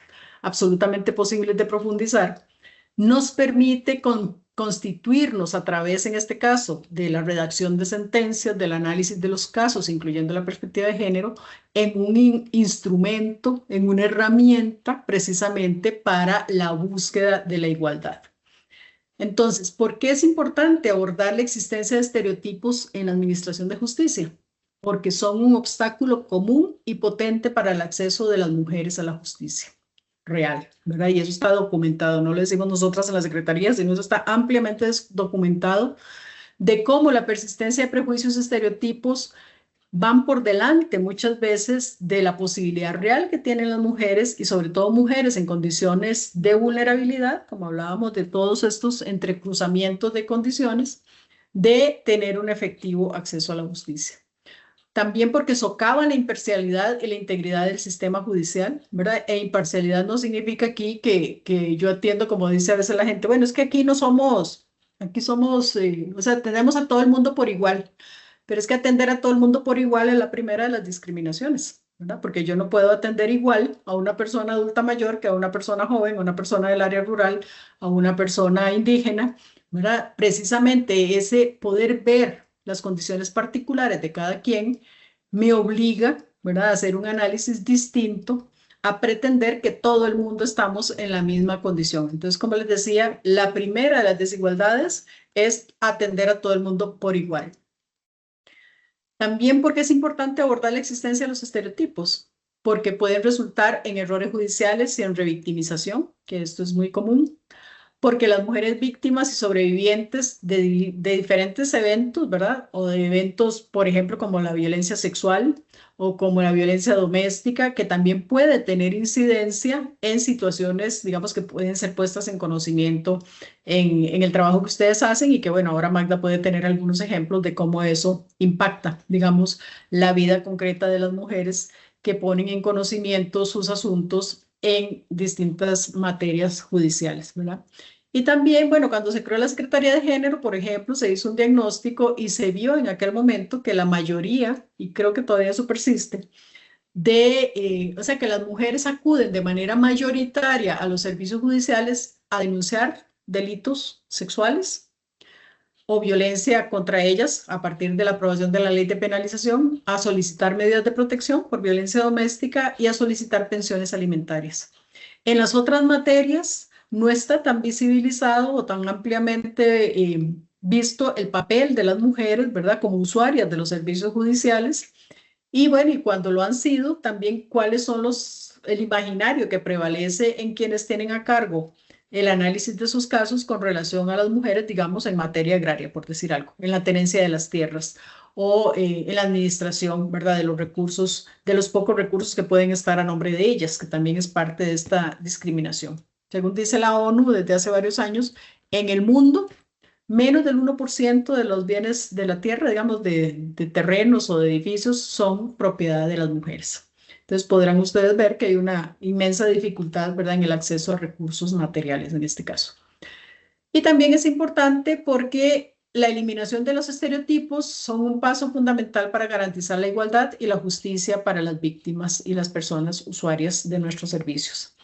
absolutamente posibles de profundizar, nos permite constituirnos a través, en este caso, de la redacción de sentencias, del análisis de los casos, incluyendo la perspectiva de género, en un instrumento, en una herramienta precisamente para la búsqueda de la igualdad. Entonces, ¿por qué es importante abordar la existencia de estereotipos en la administración de justicia? Porque son un obstáculo común y potente para el acceso de las mujeres a la justicia real, ¿verdad? Y eso está documentado, no lo decimos nosotras en la Secretaría, sino eso está ampliamente documentado de cómo la persistencia de prejuicios y estereotipos van por delante muchas veces de la posibilidad real que tienen las mujeres y sobre todo mujeres en condiciones de vulnerabilidad, como hablábamos de todos estos entrecruzamientos de condiciones, de tener un efectivo acceso a la justicia. También porque socavan la imparcialidad y la integridad del sistema judicial, ¿verdad? E imparcialidad no significa aquí que yo atiendo, como dice a veces la gente, bueno, es que aquí no somos, aquí somos, o sea, tenemos a todo el mundo por igual. Pero es que atender a todo el mundo por igual es la primera de las discriminaciones, ¿verdad? Porque yo no puedo atender igual a una persona adulta mayor que a una persona joven, a una persona del área rural, a una persona indígena, ¿verdad? Precisamente ese poder ver las condiciones particulares de cada quien me obliga, ¿verdad?, a hacer un análisis distinto, a pretender que todo el mundo estamos en la misma condición. Entonces, como les decía, la primera de las desigualdades es atender a todo el mundo por igual. También porque es importante abordar la existencia de los estereotipos, porque pueden resultar en errores judiciales y en revictimización, que esto es muy común, porque las mujeres víctimas y sobrevivientes de diferentes eventos, ¿verdad? O de eventos, por ejemplo, como la violencia sexual o como la violencia doméstica, que también puede tener incidencia en situaciones, digamos, que pueden ser puestas en conocimiento en el trabajo que ustedes hacen y que, bueno, ahora Magda puede tener algunos ejemplos de cómo eso impacta, digamos, la vida concreta de las mujeres que ponen en conocimiento sus asuntos en distintas materias judiciales, ¿verdad? Y también, bueno, cuando se creó la Secretaría de Género, por ejemplo, se hizo un diagnóstico y se vio en aquel momento que la mayoría, y creo que todavía eso persiste, o sea, que las mujeres acuden de manera mayoritaria a los servicios judiciales a denunciar delitos sexuales o violencia contra ellas a partir de la aprobación de la ley de penalización, a solicitar medidas de protección por violencia doméstica y a solicitar pensiones alimentarias. En las otras materias no está tan visibilizado o tan ampliamente visto el papel de las mujeres, ¿verdad?, como usuarias de los servicios judiciales. Y bueno, y cuando lo han sido, también cuáles son el imaginario que prevalece en quienes tienen a cargo el análisis de sus casos con relación a las mujeres, digamos, en materia agraria, por decir algo, en la tenencia de las tierras o en la administración, ¿verdad?, de los recursos, de los pocos recursos que pueden estar a nombre de ellas, que también es parte de esta discriminación. Según dice la ONU, desde hace varios años, en el mundo, menos del 1% de los bienes de la tierra, digamos, de terrenos o de edificios, son propiedad de las mujeres. Entonces podrán ustedes ver que hay una inmensa dificultad, ¿verdad?, en el acceso a recursos materiales en este caso. Y también es importante porque la eliminación de los estereotipos son un paso fundamental para garantizar la igualdad y la justicia para las víctimas y las personas usuarias de nuestros servicios.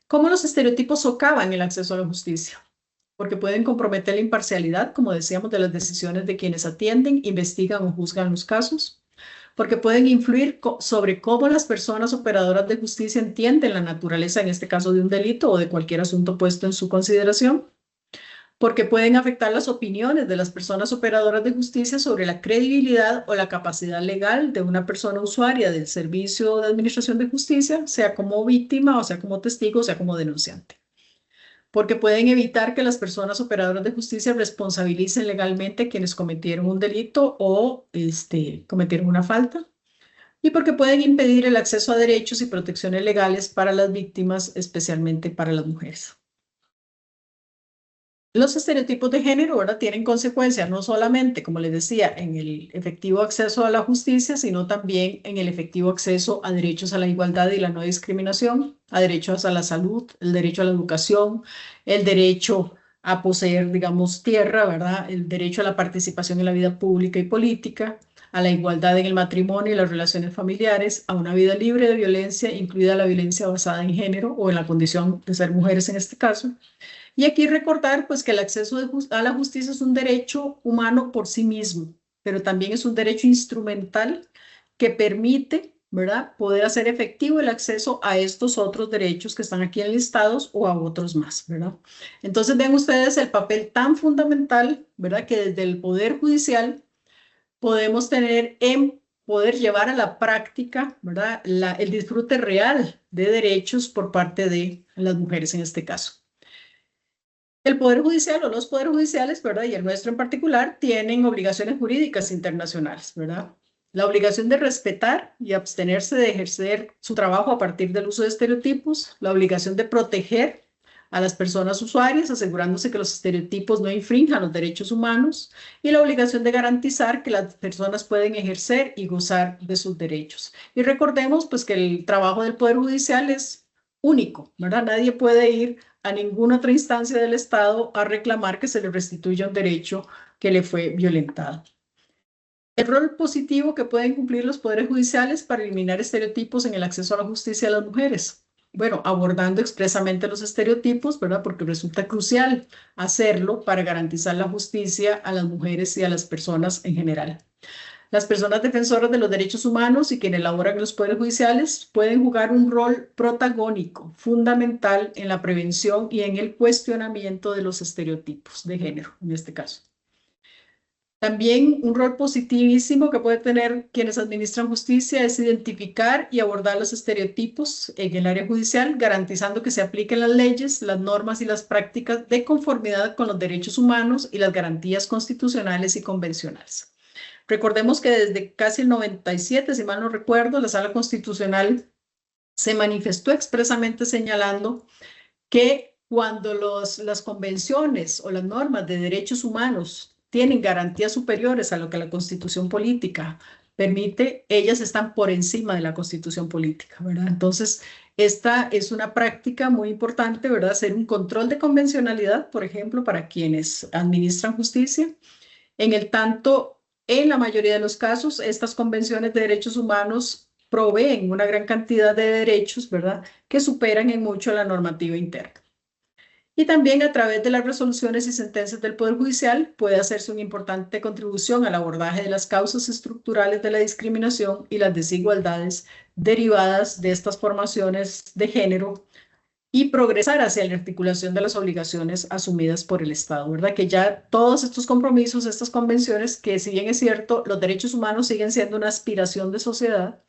¿Cómo los estereotipos socavan el acceso a la justicia? Porque pueden comprometer la imparcialidad, como decíamos, de las decisiones de quienes atienden, investigan o juzgan los casos, porque pueden influir sobre cómo las personas operadoras de justicia entienden la naturaleza, en este caso, de un delito o de cualquier asunto puesto en su consideración, porque pueden afectar las opiniones de las personas operadoras de justicia sobre la credibilidad o la capacidad legal de una persona usuaria del servicio de administración de justicia, sea como víctima, o sea como testigo, o sea como denunciante. Porque pueden evitar que las personas operadoras de justicia responsabilicen legalmente a quienes cometieron un delito o cometieron una falta. y porque pueden impedir el acceso a derechos y protecciones legales para las víctimas, especialmente para las mujeres. Los estereotipos de género, ¿verdad?, tienen consecuencias no solamente, como les decía, en el efectivo acceso a la justicia, sino también en el efectivo acceso a derechos a la igualdad y la no discriminación, a derechos a la salud, el derecho a la educación, el derecho a poseer, digamos, tierra, ¿verdad?, el derecho a la participación en la vida pública y política, a la igualdad en el matrimonio y las relaciones familiares, a una vida libre de violencia, incluida la violencia basada en género o en la condición de ser mujeres en este caso. Y aquí recordar pues que el acceso a la justicia es un derecho humano por sí mismo, pero también es un derecho instrumental que permite, ¿verdad?, poder hacer efectivo el acceso a estos otros derechos que están aquí enlistados o a otros más, ¿verdad? Entonces ven ustedes el papel tan fundamental, ¿verdad?, que desde el Poder Judicial podemos tener en poder llevar a la práctica, ¿verdad?, el disfrute real de derechos por parte de las mujeres en este caso. El Poder Judicial o los Poderes Judiciales, ¿verdad?, y el nuestro en particular, tienen obligaciones jurídicas internacionales, ¿verdad? La obligación de respetar y abstenerse de ejercer su trabajo a partir del uso de estereotipos, la obligación de proteger a las personas usuarias, asegurándose que los estereotipos no infrinjan los derechos humanos, y la obligación de garantizar que las personas pueden ejercer y gozar de sus derechos. Y recordemos pues que el trabajo del Poder Judicial es único, ¿verdad? Nadie puede ir a ninguna otra instancia del Estado a reclamar que se le restituya un derecho que le fue violentado. El rol positivo que pueden cumplir los poderes judiciales para eliminar estereotipos en el acceso a la justicia de las mujeres. Bueno, abordando expresamente los estereotipos, ¿verdad? Porque resulta crucial hacerlo para garantizar la justicia a las mujeres y a las personas en general. Las personas defensoras de los derechos humanos y quienes laboran en los poderes judiciales pueden jugar un rol protagónico, fundamental en la prevención y en el cuestionamiento de los estereotipos de género, en este caso. También un rol positivísimo que puede tener quienes administran justicia es identificar y abordar los estereotipos en el área judicial, garantizando que se apliquen las leyes, las normas y las prácticas de conformidad con los derechos humanos y las garantías constitucionales y convencionales. Recordemos que desde casi el 97, si mal no recuerdo, la Sala Constitucional se manifestó expresamente señalando que cuando las convenciones o las normas de derechos humanos tienen garantías superiores a lo que la Constitución política permite, ellas están por encima de la Constitución política, ¿verdad? Entonces, esta es una práctica muy importante, ¿verdad? Hacer un control de convencionalidad, por ejemplo, para quienes administran justicia. En el tanto, en la mayoría de los casos, estas convenciones de derechos humanos proveen una gran cantidad de derechos, ¿verdad?, que superan en mucho la normativa interna. Y también a través de las resoluciones y sentencias del Poder Judicial puede hacerse una importante contribución al abordaje de las causas estructurales de la discriminación y las desigualdades derivadas de estas formaciones de género y progresar hacia la articulación de las obligaciones asumidas por el Estado, ¿verdad? Que ya todos estos compromisos, estas convenciones, que si bien es cierto, los derechos humanos siguen siendo una aspiración de sociedad,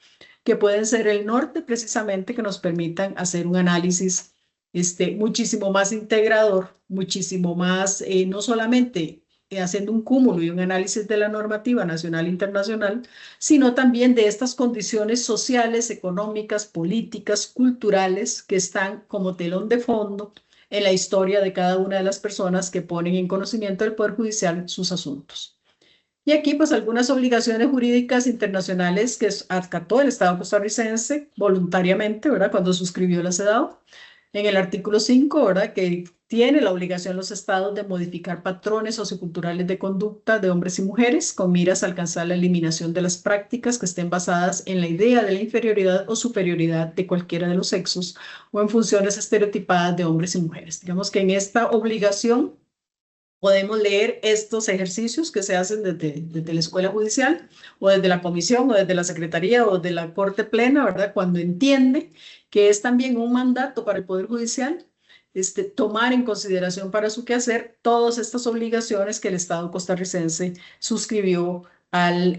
que pueden ser el norte precisamente que nos permitan hacer un análisis muchísimo más integrador, muchísimo más, no solamente haciendo un cúmulo y un análisis de la normativa nacional e internacional, sino también de estas condiciones sociales, económicas, políticas, culturales que están como telón de fondo en la historia de cada una de las personas que ponen en conocimiento del Poder Judicial sus asuntos. Y aquí pues algunas obligaciones jurídicas internacionales que acató el Estado costarricense voluntariamente, ¿verdad?, cuando suscribió la CEDAW. En el artículo 5, ¿verdad?, que tiene la obligación los estados de modificar patrones socioculturales de conducta de hombres y mujeres con miras a alcanzar la eliminación de las prácticas que estén basadas en la idea de la inferioridad o superioridad de cualquiera de los sexos o en funciones estereotipadas de hombres y mujeres. Digamos que en esta obligación podemos leer estos ejercicios que se hacen desde la Escuela Judicial o desde la Comisión o desde la Secretaría o de la Corte Plena, ¿verdad?, cuando entiende que es también un mandato para el Poder Judicial tomar en consideración para su quehacer todas estas obligaciones que el Estado costarricense suscribió al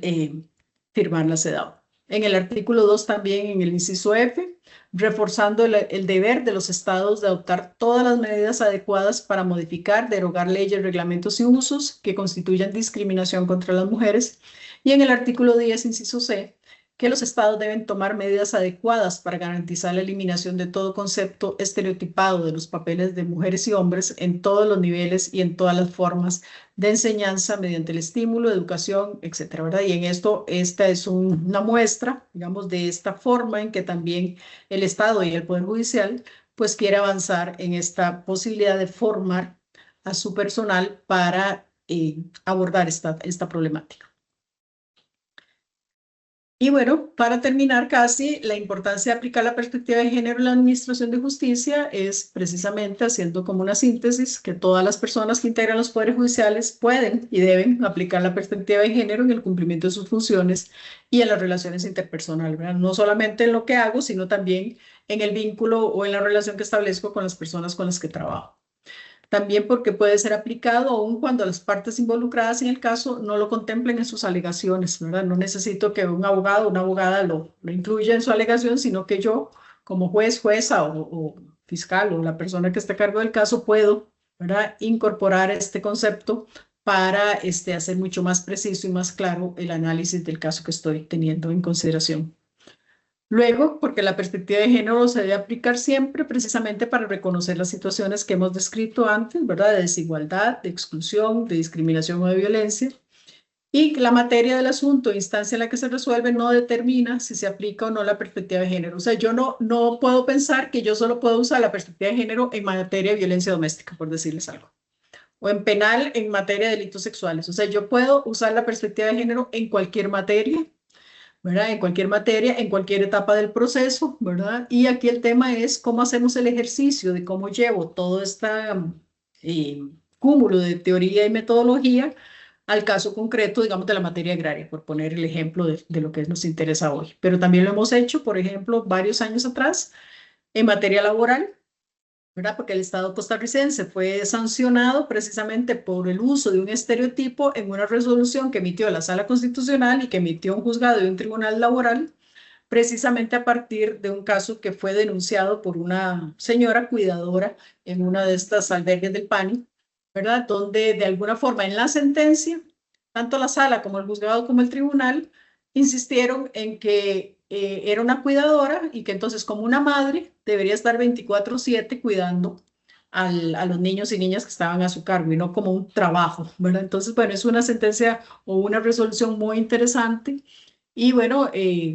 firmar la CEDAW. En el artículo 2 también, en el inciso F, reforzando el deber de los estados de adoptar todas las medidas adecuadas para modificar, derogar leyes, reglamentos y usos que constituyan discriminación contra las mujeres. Y en el artículo 10, inciso C, que los estados deben tomar medidas adecuadas para garantizar la eliminación de todo concepto estereotipado de los papeles de mujeres y hombres en todos los niveles y en todas las formas de enseñanza mediante el estímulo, educación, etcétera, ¿verdad? Y en esto, esta es una muestra, digamos, de esta forma en que también el Estado y el Poder Judicial pues quiere avanzar en esta posibilidad de formar a su personal para abordar esta problemática. Y bueno, para terminar casi, la importancia de aplicar la perspectiva de género en la administración de justicia es precisamente haciendo como una síntesis que todas las personas que integran los poderes judiciales pueden y deben aplicar la perspectiva de género en el cumplimiento de sus funciones y en las relaciones interpersonales, ¿verdad? No solamente en lo que hago, sino también en el vínculo o en la relación que establezco con las personas con las que trabajo. También porque puede ser aplicado aun cuando las partes involucradas en el caso no lo contemplen en sus alegaciones, ¿verdad? No necesito que un abogado o una abogada lo incluya en su alegación, sino que yo, como juez, jueza o fiscal o la persona que esté a cargo del caso, puedo, ¿verdad?, incorporar este concepto para hacer mucho más preciso y más claro el análisis del caso que estoy teniendo en consideración. Luego, porque la perspectiva de género se debe aplicar siempre precisamente para reconocer las situaciones que hemos descrito antes, ¿verdad? De desigualdad, de exclusión, de discriminación o de violencia. Y la materia del asunto, instancia en la que se resuelve, no determina si se aplica o no la perspectiva de género. O sea, yo no puedo pensar que yo solo puedo usar la perspectiva de género en materia de violencia doméstica, por decirles algo. O en penal en materia de delitos sexuales. O sea, yo puedo usar la perspectiva de género en cualquier materia, ¿verdad? En cualquier materia, en cualquier etapa del proceso, ¿verdad? Y aquí el tema es cómo hacemos el ejercicio de cómo llevo todo este cúmulo de teoría y metodología al caso concreto, digamos, de la materia agraria, por poner el ejemplo de lo que nos interesa hoy. Pero también lo hemos hecho, por ejemplo, varios años atrás en materia laboral, ¿verdad? Porque el Estado costarricense fue sancionado precisamente por el uso de un estereotipo en una resolución que emitió la Sala Constitucional y que emitió un juzgado y un tribunal laboral, precisamente a partir de un caso que fue denunciado por una señora cuidadora en una de estas albergues del PANI, ¿verdad? Donde de alguna forma en la sentencia, tanto la Sala como el juzgado como el tribunal insistieron en que era una cuidadora y que entonces como una madre debería estar 24/7 cuidando a los niños y niñas que estaban a su cargo y no como un trabajo, ¿verdad? Entonces, bueno, es una sentencia o una resolución muy interesante y bueno,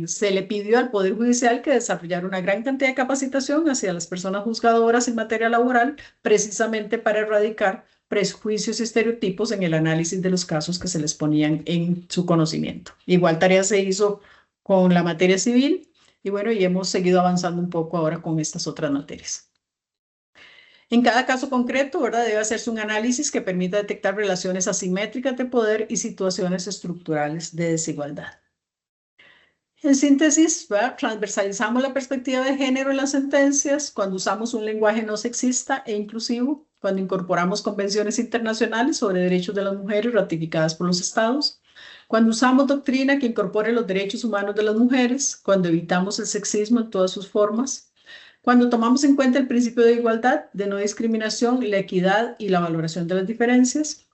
se le pidió al Poder Judicial que desarrollara una gran cantidad de capacitación hacia las personas juzgadoras en materia laboral, precisamente para erradicar prejuicios y estereotipos en el análisis de los casos que se les ponían en su conocimiento. Igual tarea se hizo con la materia civil y bueno, y hemos seguido avanzando un poco ahora con estas otras materias. En cada caso concreto, ¿verdad?, debe hacerse un análisis que permita detectar relaciones asimétricas de poder y situaciones estructurales de desigualdad. En síntesis, ¿verdad?, transversalizamos la perspectiva de género en las sentencias cuando usamos un lenguaje no sexista e inclusivo, cuando incorporamos convenciones internacionales sobre derechos de las mujeres ratificadas por los estados, cuando usamos doctrina que incorpore los derechos humanos de las mujeres, cuando evitamos el sexismo en todas sus formas, cuando tomamos en cuenta el principio de igualdad, de no discriminación, la equidad y la valoración de las diferencias,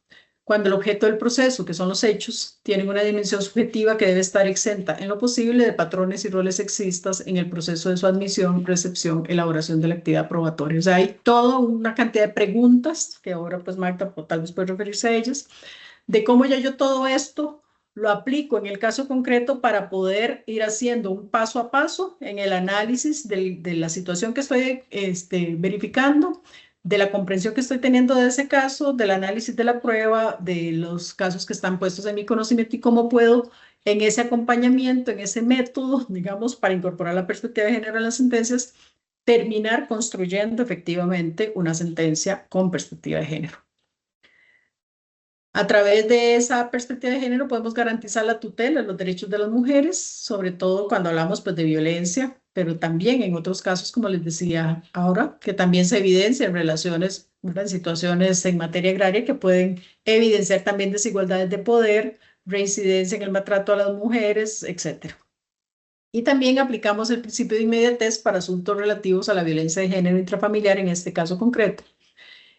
cuando el objeto del proceso, que son los hechos, tienen una dimensión subjetiva que debe estar exenta en lo posible de patrones y roles sexistas en el proceso de su admisión, recepción, elaboración de la actividad probatoria. O sea, hay toda una cantidad de preguntas, que ahora pues Magda tal vez puede referirse a ellas, de cómo ya yo todo esto lo aplico en el caso concreto para poder ir haciendo un paso a paso en el análisis de la situación que estoy verificando, de la comprensión que estoy teniendo de ese caso, del análisis de la prueba, de los casos que están puestos en mi conocimiento y cómo puedo en ese acompañamiento, en ese método, digamos, para incorporar la perspectiva de género en las sentencias, terminar construyendo efectivamente una sentencia con perspectiva de género. A través de esa perspectiva de género podemos garantizar la tutela de los derechos de las mujeres, sobre todo cuando hablamos pues, de violencia, pero también en otros casos, como les decía ahora, que también se evidencian en relaciones, en situaciones en materia agraria que pueden evidenciar también desigualdades de poder, reincidencia en el maltrato a las mujeres, etc. Y también aplicamos el principio de inmediatez para asuntos relativos a la violencia de género intrafamiliar en este caso concreto.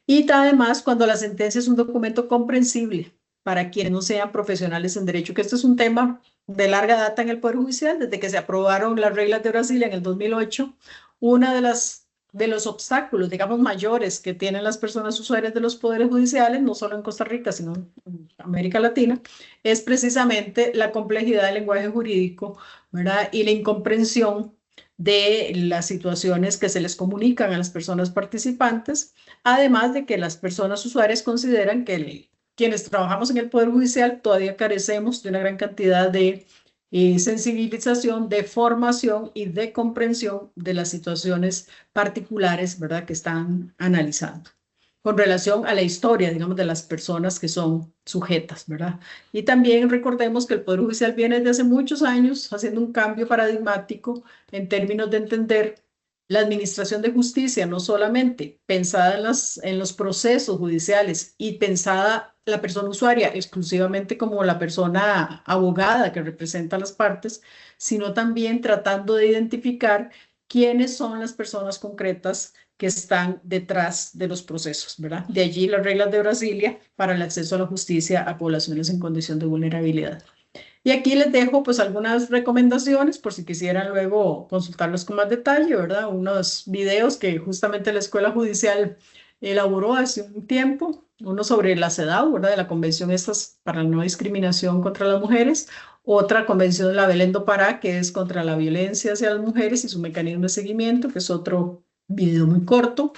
Y además, cuando la sentencia es un documento comprensible, para quienes no sean profesionales en derecho, que esto es un tema de larga data en el Poder Judicial, desde que se aprobaron las reglas de Brasilia en el 2008. Una de los obstáculos, digamos, mayores que tienen las personas usuarias de los poderes judiciales, no solo en Costa Rica, sino en América Latina, es precisamente la complejidad del lenguaje jurídico, ¿verdad? Y la incomprensión de las situaciones que se les comunican a las personas participantes, además de que las personas usuarias consideran que quienes trabajamos en el Poder Judicial todavía carecemos de una gran cantidad de sensibilización, de formación y de comprensión de las situaciones particulares, ¿verdad?, que están analizando con relación a la historia, digamos, de las personas que son sujetas, ¿verdad? Y también recordemos que el Poder Judicial viene desde hace muchos años haciendo un cambio paradigmático en términos de entender la administración de justicia, no solamente pensada en los procesos judiciales y pensada la persona usuaria exclusivamente como la persona abogada que representa a las partes, sino también tratando de identificar quiénes son las personas concretas que están detrás de los procesos, ¿verdad? De allí las reglas de Brasilia para el acceso a la justicia a poblaciones en condición de vulnerabilidad. Y aquí les dejo pues algunas recomendaciones por si quisieran luego consultarlos con más detalle, ¿verdad? Unos videos que justamente la Escuela Judicial elaboró hace un tiempo, uno sobre la CEDAW, ¿verdad? De la Convención estas para la no discriminación contra las mujeres, otra convención de la Belén do Pará, que es contra la violencia hacia las mujeres y su mecanismo de seguimiento, que es otro video muy corto,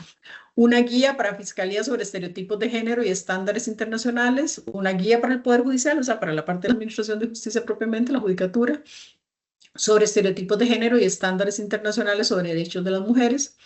una guía para Fiscalía sobre estereotipos de género y estándares internacionales, una guía para el Poder Judicial, o sea, para la parte de la Administración de Justicia propiamente, la judicatura, sobre estereotipos de género y estándares internacionales sobre derechos de las mujeres.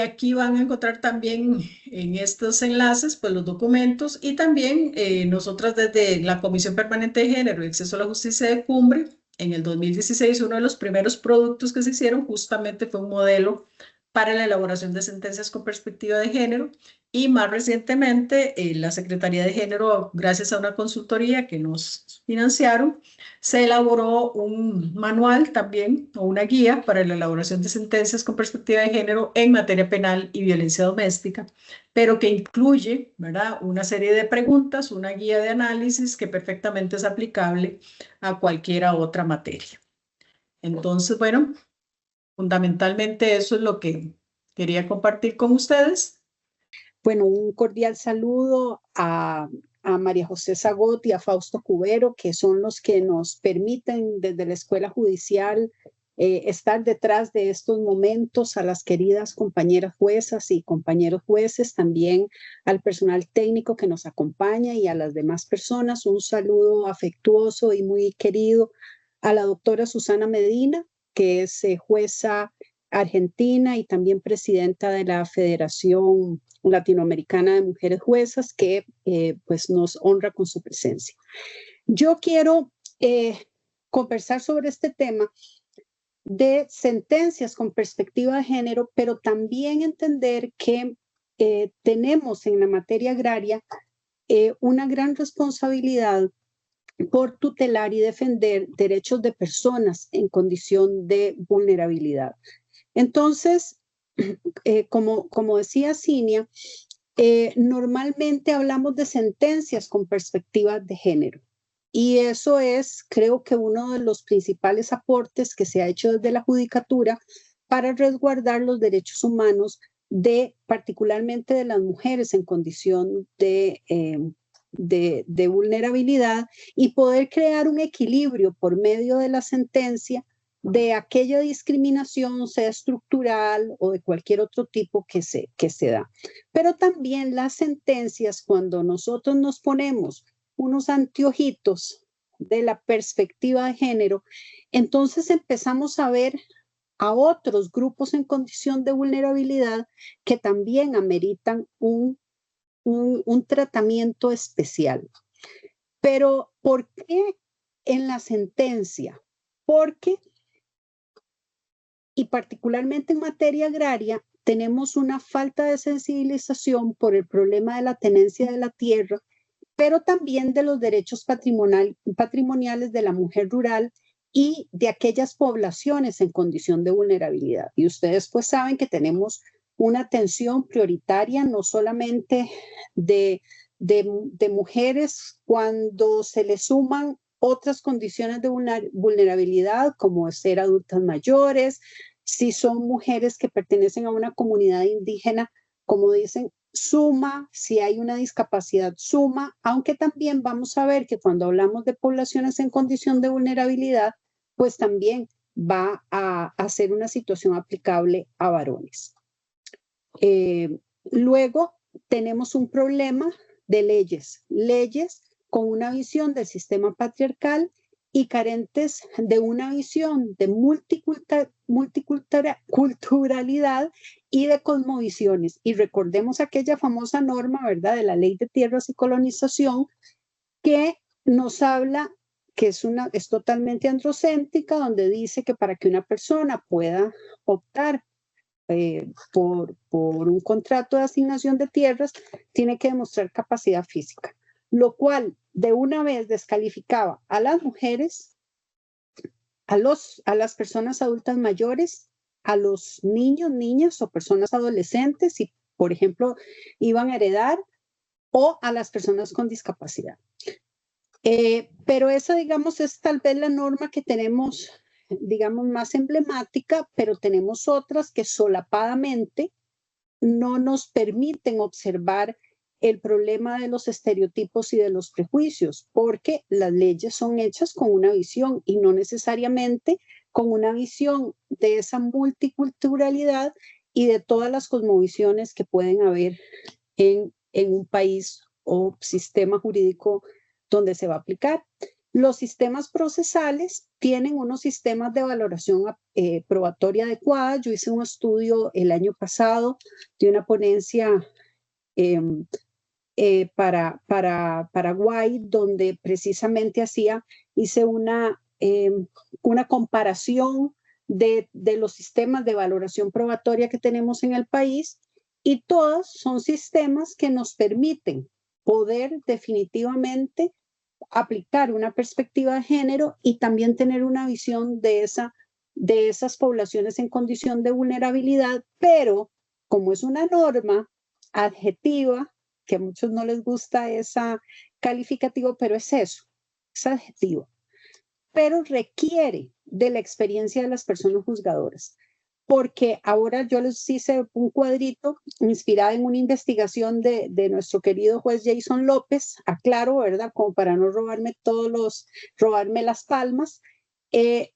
Aquí van a encontrar también en estos enlaces pues los documentos y también nosotras desde la Comisión Permanente de Género y Acceso a la Justicia de Cumbre, en el 2016 uno de los primeros productos que se hicieron justamente fue un modelo para la elaboración de sentencias con perspectiva de género y más recientemente la Secretaría de Género, gracias a una consultoría que nos financiaron, se elaboró un manual también o una guía para la elaboración de sentencias con perspectiva de género en materia penal y violencia doméstica, pero que incluye, ¿verdad?, una serie de preguntas, una guía de análisis que perfectamente es aplicable a cualquier otra materia. Entonces, bueno, fundamentalmente eso es lo que quería compartir con ustedes. Bueno, un cordial saludo a María José Zagot y a Fausto Cubero, que son los que nos permiten desde la Escuela Judicial estar detrás de estos momentos, a las queridas compañeras juezas y compañeros jueces, también al personal técnico que nos acompaña y a las demás personas. Un saludo afectuoso y muy querido a la doctora Susana Medina, que es jueza argentina y también presidenta de la Federación Latinoamericana de Mujeres Juezas, que pues nos honra con su presencia. Yo quiero conversar sobre este tema de sentencias con perspectiva de género, pero también entender que tenemos en la materia agraria una gran responsabilidad por tutelar y defender derechos de personas en condición de vulnerabilidad. Entonces, como decía Cinia, normalmente hablamos de sentencias con perspectiva de género. Y eso es, creo que uno de los principales aportes que se ha hecho desde la judicatura para resguardar los derechos humanos particularmente de las mujeres en condición de vulnerabilidad y poder crear un equilibrio por medio de la sentencia de aquella discriminación, sea estructural o de cualquier otro tipo que se da. Pero también las sentencias, cuando nosotros nos ponemos unos anteojitos de la perspectiva de género, entonces empezamos a ver a otros grupos en condición de vulnerabilidad que también ameritan un tratamiento especial. Pero, ¿por qué en la sentencia? Porque, y particularmente en materia agraria, tenemos una falta de sensibilización por el problema de la tenencia de la tierra, pero también de los derechos patrimoniales de la mujer rural y de aquellas poblaciones en condición de vulnerabilidad. Y ustedes pues saben que tenemos una atención prioritaria no solamente de de mujeres cuando se le suman otras condiciones de vulnerabilidad, como ser adultas mayores, si son mujeres que pertenecen a una comunidad indígena, como dicen, suma, si hay una discapacidad, suma, aunque también vamos a ver que cuando hablamos de poblaciones en condición de vulnerabilidad, pues también va a ser una situación aplicable a varones. Luego tenemos un problema de leyes con una visión del sistema patriarcal y carentes de una visión de multiculturalidad y de cosmovisiones. Y recordemos aquella famosa norma, ¿verdad?, de la Ley de Tierras y Colonización, que nos habla que es totalmente androcéntrica, donde dice que para que una persona pueda optar por un contrato de asignación de tierras, tiene que demostrar capacidad física, lo cual de una vez descalificaba a las mujeres, a las personas adultas mayores, a los niños, niñas o personas adolescentes, si por ejemplo iban a heredar, o a las personas con discapacidad. Pero esa, digamos, es tal vez la norma que tenemos, digamos, más emblemática, pero tenemos otras que solapadamente no nos permiten observar el problema de los estereotipos y de los prejuicios, porque las leyes son hechas con una visión y no necesariamente con una visión de esa multiculturalidad y de todas las cosmovisiones que pueden haber en un país o sistema jurídico donde se va a aplicar. Los sistemas procesales tienen unos sistemas de valoración probatoria adecuada. Yo hice un estudio el año pasado de una ponencia para Paraguay, donde precisamente hice una comparación de los sistemas de valoración probatoria que tenemos en el país, y todos son sistemas que nos permiten poder definitivamente aplicar una perspectiva de género y también tener una visión de esas poblaciones en condición de vulnerabilidad, pero como es una norma adjetiva, que a muchos no les gusta esa calificativo, pero es eso, es adjetivo, pero requiere de la experiencia de las personas juzgadoras. Porque ahora yo les hice un cuadrito inspirado en una investigación de nuestro querido juez Jason López, aclaro, ¿verdad?, como para no robarme las palmas, de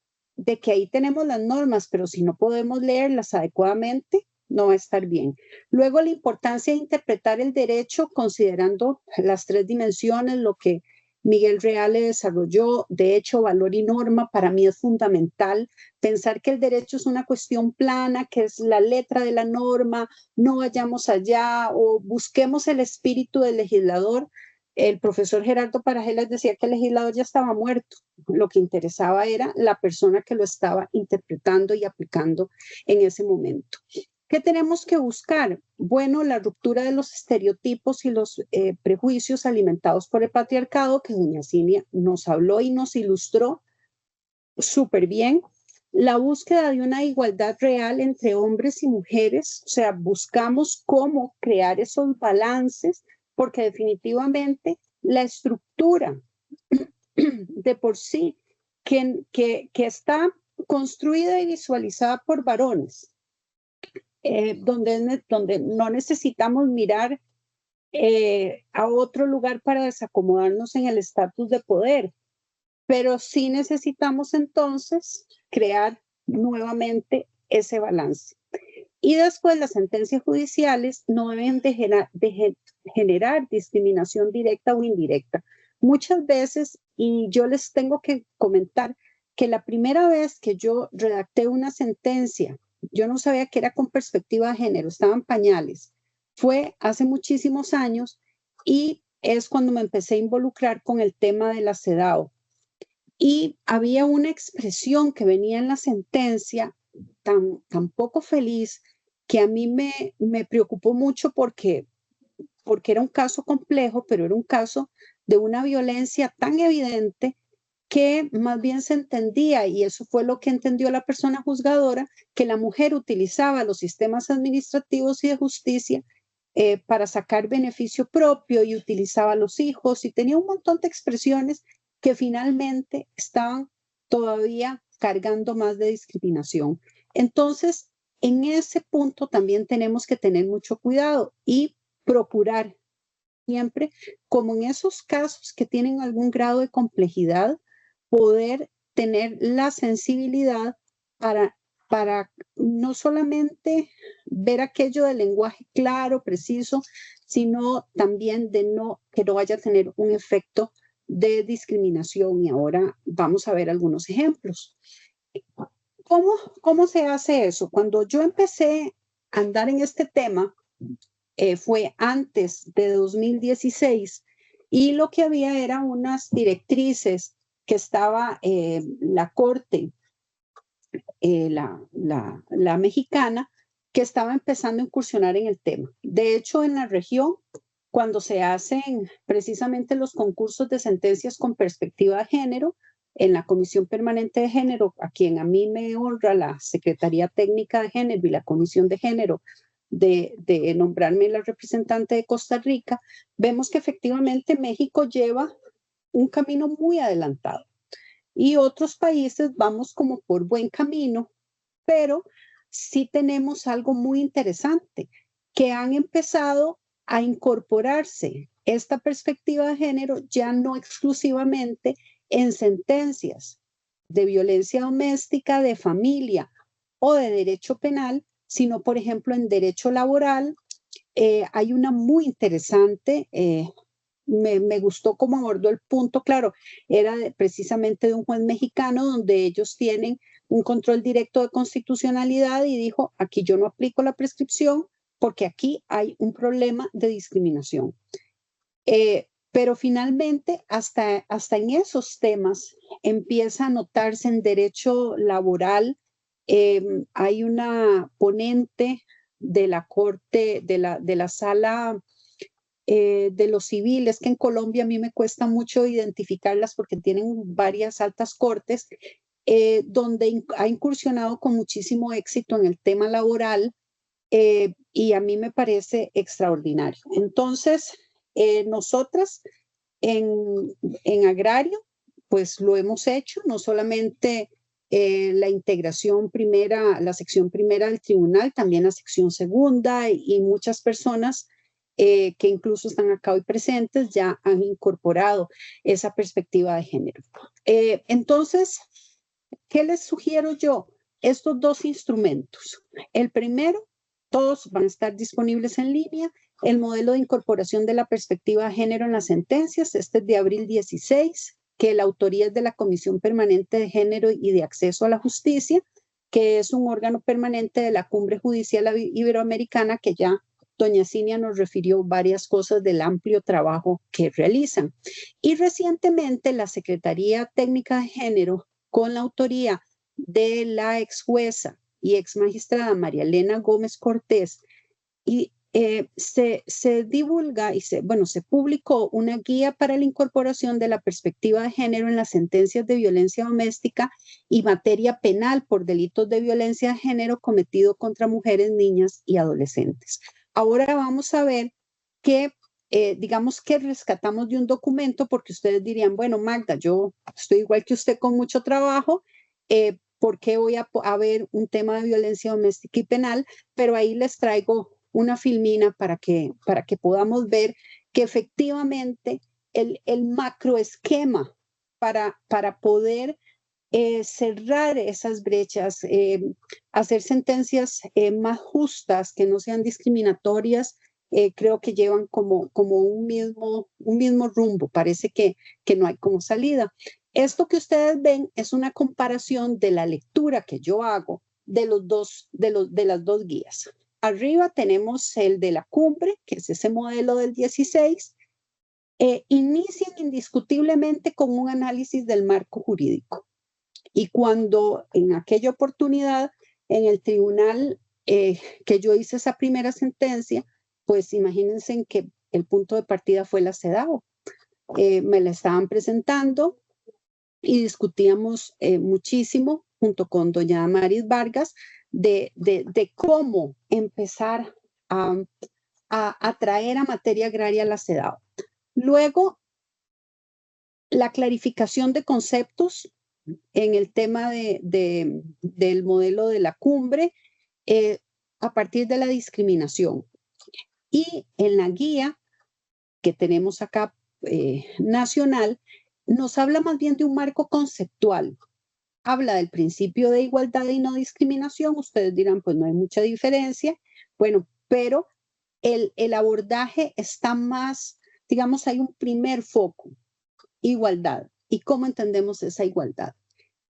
que ahí tenemos las normas, pero si no podemos leerlas adecuadamente, no va a estar bien. Luego, la importancia de interpretar el derecho considerando las tres dimensiones, lo que Miguel Reale desarrolló, de hecho, valor y norma, para mí es fundamental. Pensar que el derecho es una cuestión plana, que es la letra de la norma, no vayamos allá o busquemos el espíritu del legislador. El profesor Gerardo Parajelas decía que el legislador ya estaba muerto. Lo que interesaba era la persona que lo estaba interpretando y aplicando en ese momento. ¿Qué tenemos que buscar? Bueno, la ruptura de los estereotipos y los prejuicios alimentados por el patriarcado, que doña Cilia nos habló y nos ilustró súper bien. La búsqueda de una igualdad real entre hombres y mujeres, o sea, buscamos cómo crear esos balances, porque definitivamente la estructura de por sí que está construida y visualizada por varones, donde no necesitamos mirar a otro lugar para desacomodarnos en el estatus de poder, pero sí necesitamos entonces crear nuevamente ese balance. Y después las sentencias judiciales no deben de generar discriminación directa o indirecta. Muchas veces, y yo les tengo que comentar que la primera vez que yo redacté una sentencia, yo no sabía que era con perspectiva de género, estaban pañales. Fue hace muchísimos años y es cuando me empecé a involucrar con el tema de la CEDAW. Y había una expresión que venía en la sentencia tan poco feliz que a mí me preocupó mucho porque era un caso complejo, pero era un caso de una violencia tan evidente que más bien se entendía, y eso fue lo que entendió la persona juzgadora, que la mujer utilizaba los sistemas administrativos y de justicia para sacar beneficio propio y utilizaba a los hijos y tenía un montón de expresiones que finalmente estaban todavía cargando más de discriminación. Entonces, en ese punto también tenemos que tener mucho cuidado y procurar siempre, como en esos casos que tienen algún grado de complejidad, poder tener la sensibilidad para no solamente ver aquello del lenguaje claro, preciso, sino también de que no vaya a tener un efecto de discriminación. Y ahora vamos a ver algunos ejemplos. ¿Cómo se hace eso? Cuando yo empecé a andar en este tema, fue antes de 2016 y lo que había eran unas directrices que estaba la Corte, la mexicana, que estaba empezando a incursionar en el tema. De hecho, en la región, cuando se hacen precisamente los concursos de sentencias con perspectiva de género, en la Comisión Permanente de Género, a quien a mí me honra la Secretaría Técnica de Género y la Comisión de Género de nombrarme la representante de Costa Rica, vemos que efectivamente México lleva un camino muy adelantado y otros países vamos como por buen camino, pero sí tenemos algo muy interesante, que han empezado a incorporarse esta perspectiva de género ya no exclusivamente en sentencias de violencia doméstica, de familia o de derecho penal, sino por ejemplo en derecho laboral. Hay una muy interesante, me gustó cómo abordó el punto, claro, era precisamente de un juez mexicano donde ellos tienen un control directo de constitucionalidad y dijo, aquí yo no aplico la prescripción porque aquí hay un problema de discriminación. Pero finalmente, hasta en esos temas empieza a notarse en derecho laboral. Hay una ponente de la Corte, de la Sala de los civiles, que en Colombia a mí me cuesta mucho identificarlas porque tienen varias altas cortes, donde ha incursionado con muchísimo éxito en el tema laboral, y a mí me parece extraordinario. Entonces, nosotras en agrario, pues lo hemos hecho, no solamente la integración primera, la sección primera del tribunal, también la sección segunda y muchas personas que incluso están acá hoy presentes ya han incorporado esa perspectiva de género. Entonces, ¿qué les sugiero yo? Estos dos instrumentos. El primero, todos van a estar disponibles en línea. El modelo de incorporación de la perspectiva de género en las sentencias, este es de abril 16, que la autoría es de la Comisión Permanente de Género y de Acceso a la Justicia, que es un órgano permanente de la Cumbre Judicial Iberoamericana, que ya doña Cinia nos refirió varias cosas del amplio trabajo que realizan. Y recientemente la Secretaría Técnica de Género, con la autoría de la ex jueza y ex magistrada María Elena Gómez Cortés, y se divulga y se publicó una guía para la incorporación de la perspectiva de género en las sentencias de violencia doméstica y materia penal por delitos de violencia de género cometido contra mujeres, niñas y adolescentes. Ahora vamos a ver qué, digamos, que rescatamos de un documento, porque ustedes dirían, bueno, Magda, yo estoy igual que usted con mucho trabajo, ¿por qué voy a ver un tema de violencia doméstica y penal? Pero ahí les traigo una filmina para que podamos ver que efectivamente el macroesquema para poder cerrar esas brechas, hacer sentencias más justas, que no sean discriminatorias, creo que llevan como un mismo rumbo. Parece que no hay como salida. Esto que ustedes ven es una comparación de la lectura que yo hago de las dos guías. Arriba tenemos el de la cumbre, que es ese modelo del 16. Inician indiscutiblemente con un análisis del marco jurídico. Y cuando en aquella oportunidad en el tribunal que yo hice esa primera sentencia, pues imagínense en que el punto de partida fue la CEDAW. Me la estaban presentando y discutíamos muchísimo junto con doña Damaris Vargas de cómo empezar a a traer a materia agraria la CEDAW. Luego, la clarificación de conceptos en el tema del modelo de la cumbre a partir de la discriminación. Y en la guía que tenemos acá nacional, nos habla más bien de un marco conceptual. Habla del principio de igualdad y no discriminación. Ustedes dirán, pues no hay mucha diferencia. Bueno, pero el abordaje está más, digamos, hay un primer foco, igualdad. ¿Y cómo entendemos esa igualdad?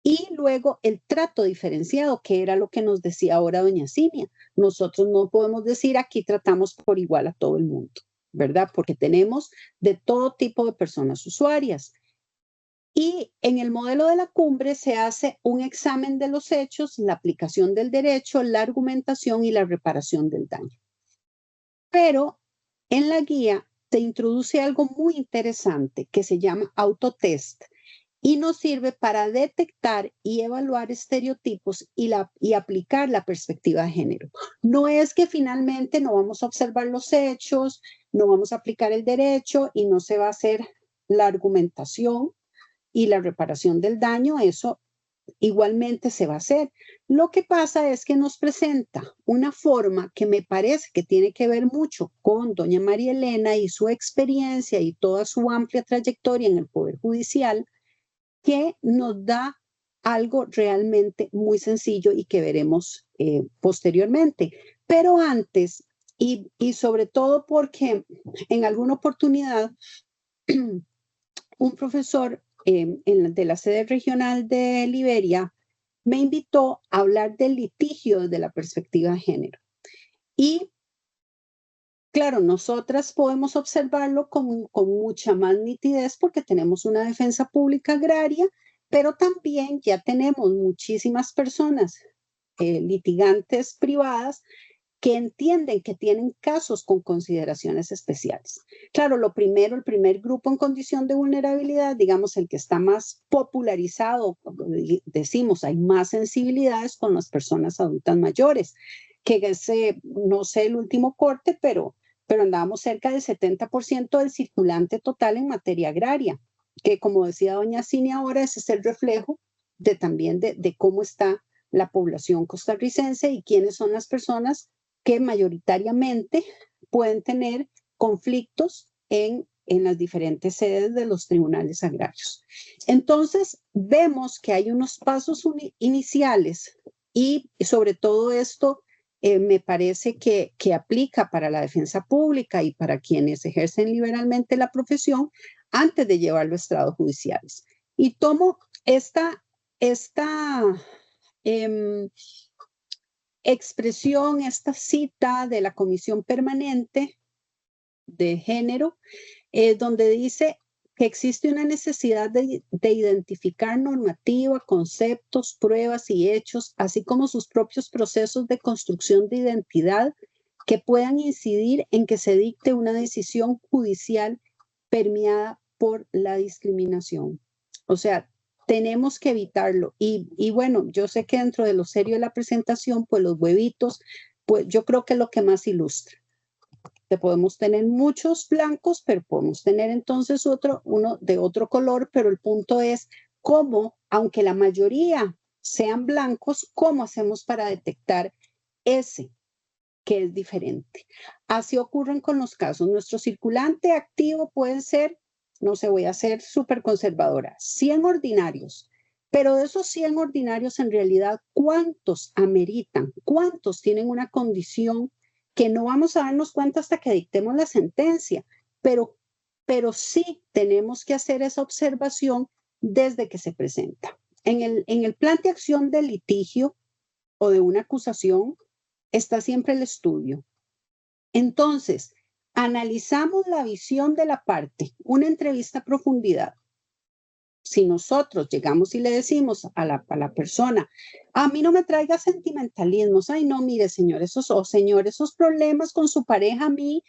Y luego el trato diferenciado, que era lo que nos decía ahora doña Cinia. Nosotros no podemos decir aquí tratamos por igual a todo el mundo, ¿verdad? Porque tenemos de todo tipo de personas usuarias. Y en el modelo de la cumbre se hace un examen de los hechos, la aplicación del derecho, la argumentación y la reparación del daño. Pero en la guía se introduce algo muy interesante que se llama autotest y nos sirve para detectar y evaluar estereotipos y aplicar la perspectiva de género. No es que finalmente no vamos a observar los hechos, no vamos a aplicar el derecho y no se va a hacer la argumentación y la reparación del daño, eso igualmente se va a hacer. Lo que pasa es que nos presenta una forma que me parece que tiene que ver mucho con doña María Elena y su experiencia y toda su amplia trayectoria en el Poder Judicial, que nos da algo realmente muy sencillo y que veremos posteriormente. Pero antes, y sobre todo porque en alguna oportunidad un profesor de la sede regional de Liberia me invitó a hablar del litigio desde la perspectiva de género. Y claro, nosotras podemos observarlo con mucha más nitidez porque tenemos una defensa pública agraria, pero también ya tenemos muchísimas personas litigantes privadas que entienden que tienen casos con consideraciones especiales. Claro, lo primero, el primer grupo en condición de vulnerabilidad, digamos el que está más popularizado, decimos, hay más sensibilidades con las personas adultas mayores, que ese, no sé el último corte, pero andábamos cerca del 70% del circulante total en materia agraria, que como decía doña Cinia ahora, ese es el reflejo también de cómo está la población costarricense y quiénes son las personas que mayoritariamente pueden tener conflictos en las diferentes sedes de los tribunales agrarios. Entonces, vemos que hay unos pasos iniciales y sobre todo esto me parece que aplica para la defensa pública y para quienes ejercen liberalmente la profesión antes de llevarlo a estrados judiciales. Y tomo esta expresión, esta cita de la Comisión Permanente de Género, donde dice que existe una necesidad de identificar normativa, conceptos, pruebas y hechos, así como sus propios procesos de construcción de identidad que puedan incidir en que se dicte una decisión judicial permeada por la discriminación. O sea, tenemos que evitarlo. Y bueno, yo sé que dentro de lo serio de la presentación, pues los huevitos, pues yo creo que es lo que más ilustra. Podemos tener muchos blancos, pero podemos tener entonces uno de otro color, pero el punto es cómo, aunque la mayoría sean blancos, ¿cómo hacemos para detectar ese que es diferente? Así ocurren con los casos. Nuestro circulante activo puede ser, no sé, voy a ser súper conservadora, 100 ordinarios, pero de esos 100 ordinarios en realidad, ¿cuántos ameritan? ¿Cuántos tienen una condición que no vamos a darnos cuenta hasta que dictemos la sentencia? Pero sí tenemos que hacer esa observación desde que se presenta. En el plan de acción del litigio o de una acusación está siempre el estudio. Entonces, analizamos la visión de la parte, una entrevista a profundidad. Si nosotros llegamos y le decimos a la persona, a mí no me traiga sentimentalismos, ay no, mire señor, esos problemas con su pareja a mí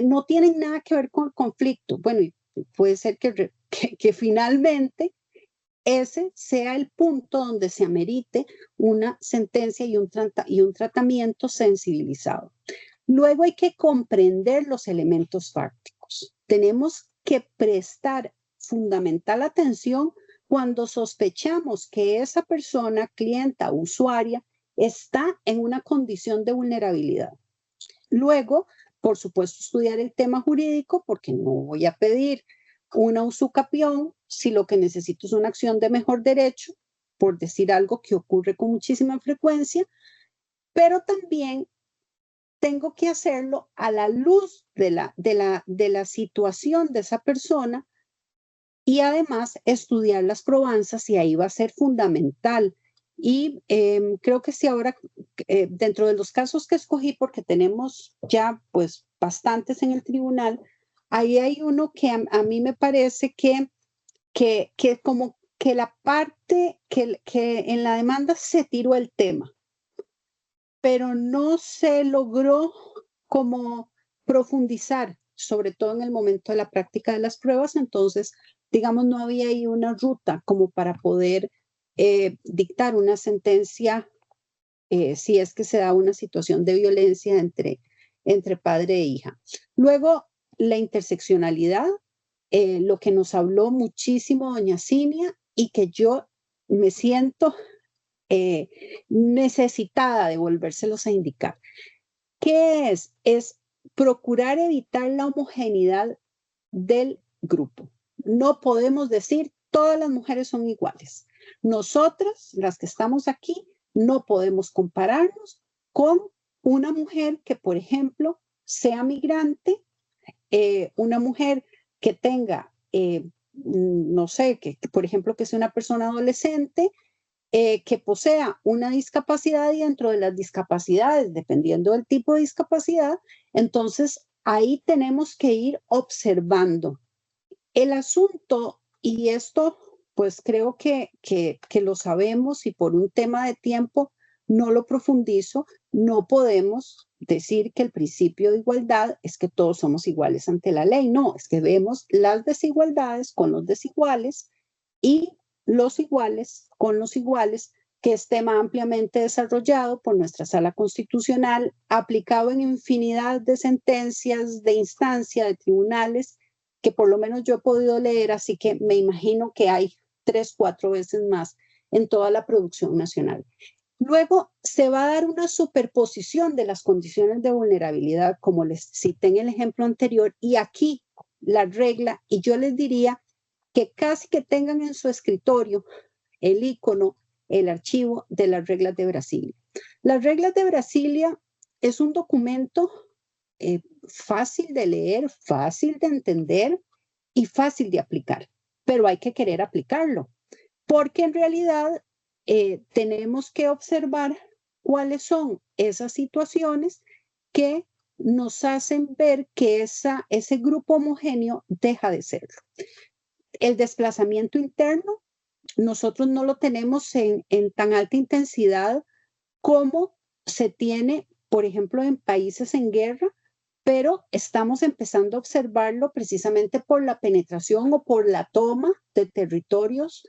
no tienen nada que ver con el conflicto. Bueno, puede ser que finalmente ese sea el punto donde se amerite una sentencia y un tratamiento sensibilizado. Luego hay que comprender los elementos fácticos. Tenemos que prestar fundamental atención cuando sospechamos que esa persona, clienta, usuaria, está en una condición de vulnerabilidad. Luego, por supuesto, estudiar el tema jurídico, porque no voy a pedir una usucapión si lo que necesito es una acción de mejor derecho, por decir algo que ocurre con muchísima frecuencia, pero también tengo que hacerlo a la luz de la situación de esa persona y además estudiar las probanzas, y ahí va a ser fundamental. Y creo que si ahora, dentro de los casos que escogí, porque tenemos ya pues bastantes en el tribunal, ahí hay uno que a mí me parece que como que la parte que en la demanda se tiró el tema, pero no se logró como profundizar, sobre todo en el momento de la práctica de las pruebas. Entonces, digamos, no había ahí una ruta como para poder dictar una sentencia si es que se da una situación de violencia entre padre e hija. Luego, la interseccionalidad, lo que nos habló muchísimo doña Cinia y que yo me siento necesitada de volvérselos a indicar. ¿Qué es? Es procurar evitar la homogeneidad del grupo. No podemos decir todas las mujeres son iguales. Nosotras, las que estamos aquí, no podemos compararnos con una mujer que, por ejemplo, sea migrante, una mujer que tenga, no sé, que por ejemplo, que sea una persona adolescente, que posea una discapacidad, y dentro de las discapacidades, dependiendo del tipo de discapacidad, entonces ahí tenemos que ir observando. El asunto, y esto pues creo que lo sabemos y por un tema de tiempo no lo profundizo, no podemos decir que el principio de igualdad es que todos somos iguales ante la ley. No, es que vemos las desigualdades con los desiguales y los iguales con los iguales, que es tema ampliamente desarrollado por nuestra Sala Constitucional, aplicado en infinidad de sentencias, de instancia, de tribunales, que por lo menos yo he podido leer, así que me imagino que hay 3, 4 veces más en toda la producción nacional. Luego se va a dar una superposición de las condiciones de vulnerabilidad, como les cité en el ejemplo anterior, y aquí la regla, y yo les diría que casi que tengan en su escritorio el icono, el archivo de las reglas de Brasilia. Las reglas de Brasilia es un documento fácil de leer, fácil de entender y fácil de aplicar, pero hay que querer aplicarlo, porque en realidad tenemos que observar cuáles son esas situaciones que nos hacen ver que ese grupo homogéneo deja de serlo. El desplazamiento interno, nosotros no lo tenemos en tan alta intensidad como se tiene, por ejemplo, en países en guerra, pero estamos empezando a observarlo precisamente por la penetración o por la toma de territorios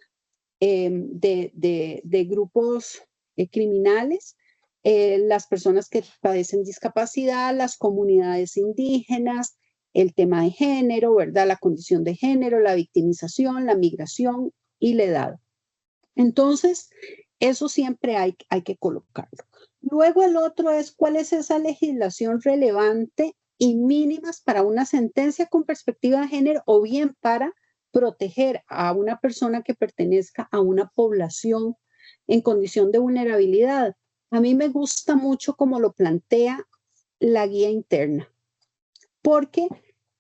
de grupos criminales, las personas que padecen discapacidad, las comunidades indígenas, el tema de género, ¿verdad? La condición de género, la victimización, la migración y la edad. Entonces, eso siempre hay que colocarlo. Luego el otro es cuál es esa legislación relevante y mínimas para una sentencia con perspectiva de género, o bien para proteger a una persona que pertenezca a una población en condición de vulnerabilidad. A mí me gusta mucho cómo lo plantea la guía interna, porque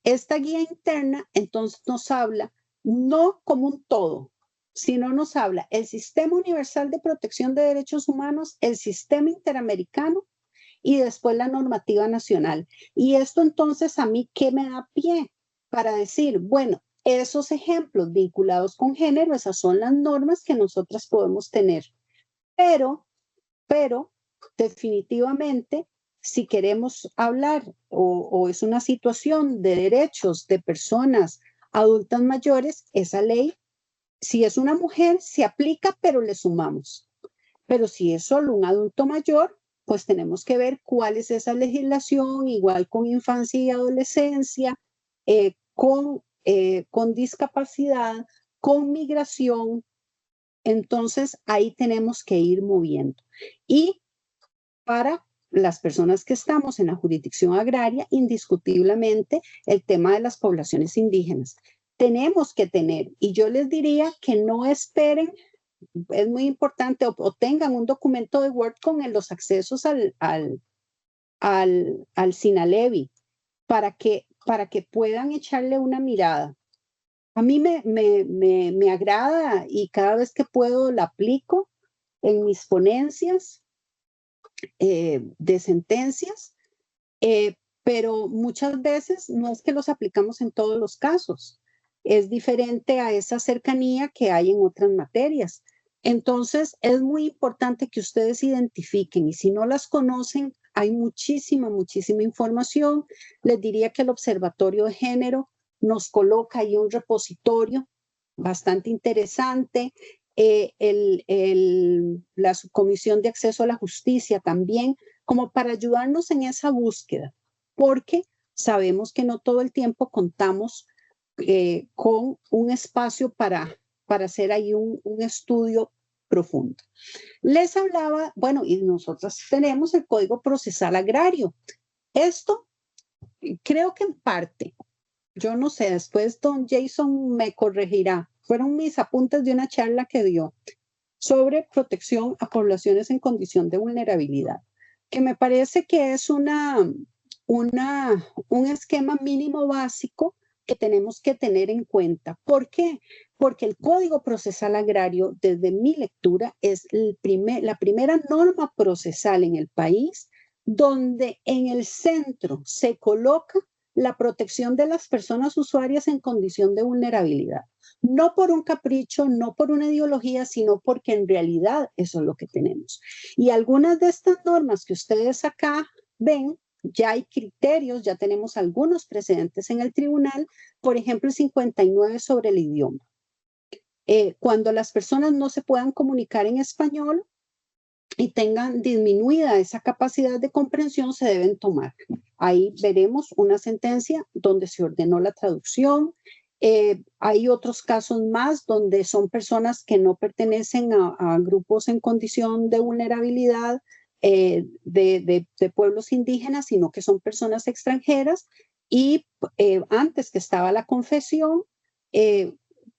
esta guía interna entonces nos habla no como un todo, sino nos habla el Sistema Universal de Protección de Derechos Humanos, el Sistema Interamericano y después la normativa nacional. Y esto entonces a mí, ¿qué me da pie para decir? Bueno, esos ejemplos vinculados con género, esas son las normas que nosotras podemos tener. Pero definitivamente, si queremos hablar o es una situación de derechos de personas adultas mayores, esa ley, si es una mujer, se aplica, pero le sumamos. Pero si es solo un adulto mayor, pues tenemos que ver cuál es esa legislación, igual con infancia y adolescencia, con discapacidad, con migración. Entonces, ahí tenemos que ir moviendo. Y para las personas que estamos en la jurisdicción agraria, indiscutiblemente el tema de las poblaciones indígenas. Tenemos que tener, y yo les diría que no esperen, es muy importante, o tengan un documento de Word con los accesos al Sinalevi para que puedan echarle una mirada. A mí me agrada y cada vez que puedo la aplico en mis ponencias de sentencias, pero muchas veces no es que los aplicamos en todos los casos. Es diferente a esa cercanía que hay en otras materias. Entonces, es muy importante que ustedes identifiquen y si no las conocen, hay muchísima información. Les diría que el Observatorio de Género nos coloca ahí un repositorio bastante interesante. La Subcomisión de Acceso a la Justicia también, como para ayudarnos en esa búsqueda, porque sabemos que no todo el tiempo contamos con un espacio para hacer ahí un estudio profundo. Les hablaba, bueno, y nosotros tenemos el Código Procesal Agrario. Esto creo que en parte, yo no sé, después don Jason me corregirá, fueron mis apuntes de una charla que dio sobre protección a poblaciones en condición de vulnerabilidad, que me parece que es un esquema mínimo básico que tenemos que tener en cuenta. ¿Por qué? Porque el Código Procesal Agrario, desde mi lectura, es la primera norma procesal en el país donde en el centro se coloca la protección de las personas usuarias en condición de vulnerabilidad. No por un capricho, no por una ideología, sino porque en realidad eso es lo que tenemos. Y algunas de estas normas que ustedes acá ven, ya hay criterios, ya tenemos algunos precedentes en el tribunal, por ejemplo, el 59 sobre el idioma. Cuando las personas no se puedan comunicar en español y tengan disminuida esa capacidad de comprensión, se deben tomar. Ahí veremos una sentencia donde se ordenó la traducción. Hay otros casos más donde son personas que no pertenecen a grupos en condición de vulnerabilidad de pueblos indígenas, sino que son personas extranjeras y antes que estaba la confesión,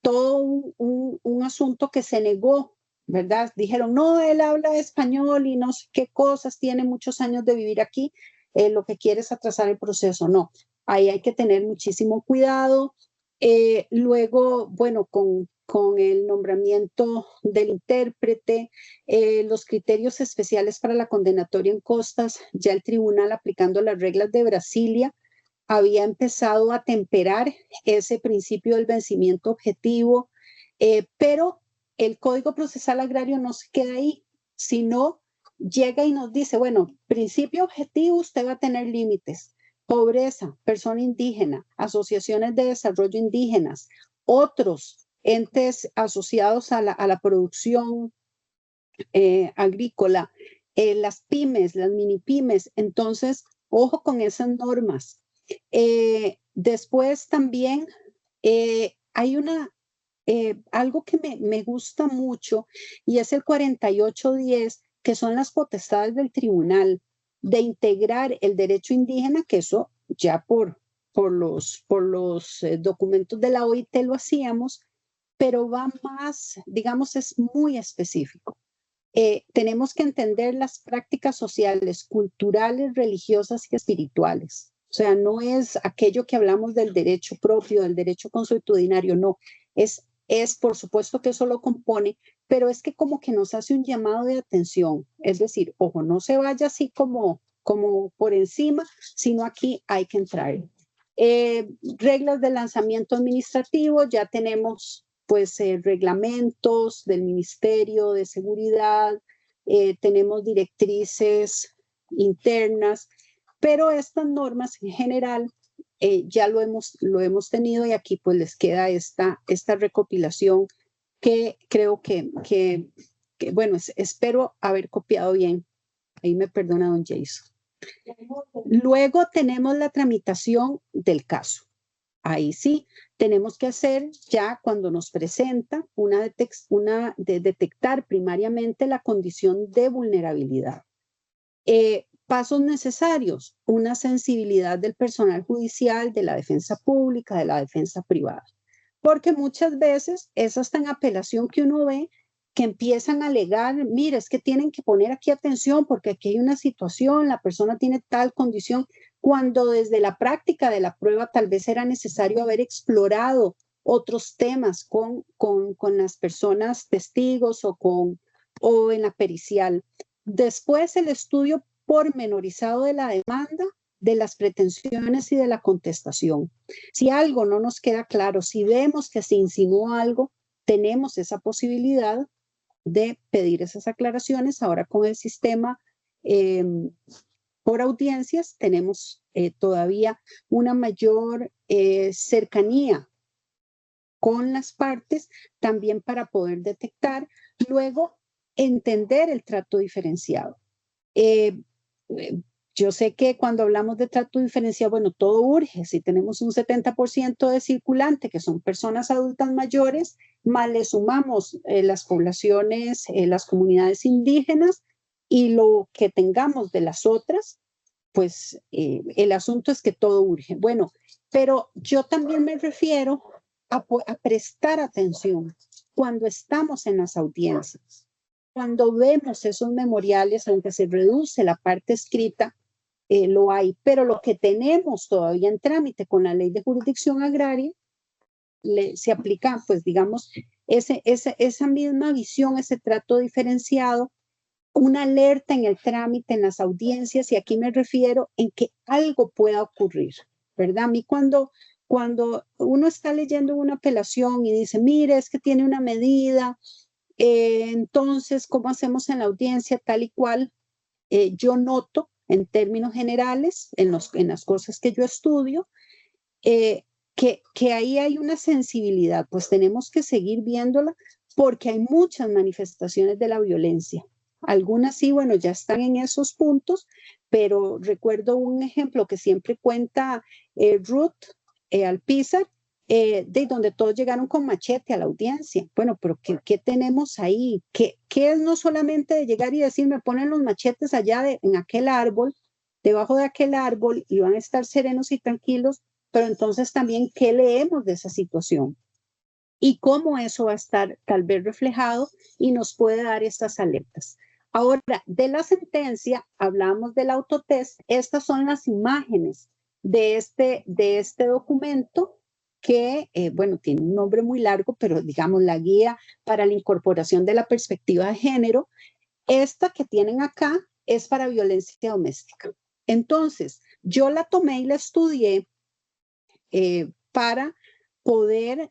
todo un asunto que se negó, ¿verdad? Dijeron, no, él habla español y no sé qué cosas, tiene muchos años de vivir aquí, lo que quiere es atrasar el proceso. No, ahí hay que tener muchísimo cuidado. Luego, bueno, con el nombramiento del intérprete, los criterios especiales para la condenatoria en costas, ya el tribunal aplicando las reglas de Brasilia había empezado a temperar ese principio del vencimiento objetivo, pero el Código Procesal Agrario no se queda ahí, sino llega y nos dice, bueno, principio objetivo, usted va a tener límites. Pobreza, persona indígena, asociaciones de desarrollo indígenas, otros entes asociados a la producción agrícola, las pymes, las mini pymes. Entonces, ojo con esas normas. Después también hay algo que me gusta mucho y es el 4810, que son las potestades del tribunal de integrar el derecho indígena, que eso ya por los documentos de la OIT lo hacíamos, pero va más, digamos, es muy específico. Tenemos que entender las prácticas sociales, culturales, religiosas y espirituales. O sea, no es aquello que hablamos del derecho propio, del derecho consuetudinario, no. Es por supuesto que eso lo compone, pero es que como que nos hace un llamado de atención. Es decir, ojo, no se vaya así como por encima, sino aquí hay que entrar. Reglas de lanzamiento administrativo, ya tenemos pues reglamentos del Ministerio de Seguridad, tenemos directrices internas, pero estas normas en general ya lo hemos tenido y aquí pues les queda esta recopilación que creo que bueno, espero haber copiado bien ahí me perdona don Jason. Luego tenemos la tramitación del caso. Ahí sí, tenemos que hacer ya cuando nos presenta detectar primariamente la condición de vulnerabilidad. Pasos necesarios, una sensibilidad del personal judicial, de la defensa pública, de la defensa privada. Porque muchas veces es hasta en apelación que uno ve que empiezan a alegar, mira, es que tienen que poner aquí atención porque aquí hay una situación, la persona tiene tal condición, cuando desde la práctica de la prueba tal vez era necesario haber explorado otros temas con las personas testigos o en la pericial. Después el estudio pormenorizado de la demanda, de las pretensiones y de la contestación. Si algo no nos queda claro, si vemos que se insinuó algo, tenemos esa posibilidad de pedir esas aclaraciones. Ahora con el sistema por audiencias tenemos todavía una mayor cercanía con las partes, también para poder detectar, luego entender el trato diferenciado. Yo sé que cuando hablamos de trato diferenciado, bueno, todo urge. Si tenemos un 70% de circulante, que son personas adultas mayores, más le sumamos las poblaciones, las comunidades indígenas y lo que tengamos de las otras, pues el asunto es que todo urge. Bueno, pero yo también me refiero a prestar atención cuando estamos en las audiencias. Cuando vemos esos memoriales, aunque se reduce la parte escrita, lo hay, pero lo que tenemos todavía en trámite con la ley de jurisdicción agraria, se aplica, pues digamos, esa misma visión, ese trato diferenciado, una alerta en el trámite, en las audiencias, y aquí me refiero en que algo pueda ocurrir, ¿verdad? A mí cuando uno está leyendo una apelación y dice, mire, es que tiene una medida, entonces, ¿cómo hacemos en la audiencia tal y cual? Yo noto en términos generales, en las cosas que yo estudio, que ahí hay una sensibilidad, pues tenemos que seguir viéndola porque hay muchas manifestaciones de la violencia. Algunas sí, bueno, ya están en esos puntos, pero recuerdo un ejemplo que siempre cuenta Ruth Alpizar, de donde todos llegaron con machete a la audiencia. Bueno, pero ¿qué tenemos ahí? ¿Qué es no solamente de llegar y decir, me ponen los machetes allá en aquel árbol, debajo de aquel árbol, y van a estar serenos y tranquilos, pero entonces también, ¿qué leemos de esa situación? Y cómo eso va a estar tal vez reflejado y nos puede dar estas alertas. Ahora, de la sentencia, hablamos del autotest. Estas son las imágenes de este documento que, bueno, tiene un nombre muy largo, pero digamos la guía para la incorporación de la perspectiva de género. Esta que tienen acá es para violencia doméstica. Entonces, yo la tomé y la estudié para poder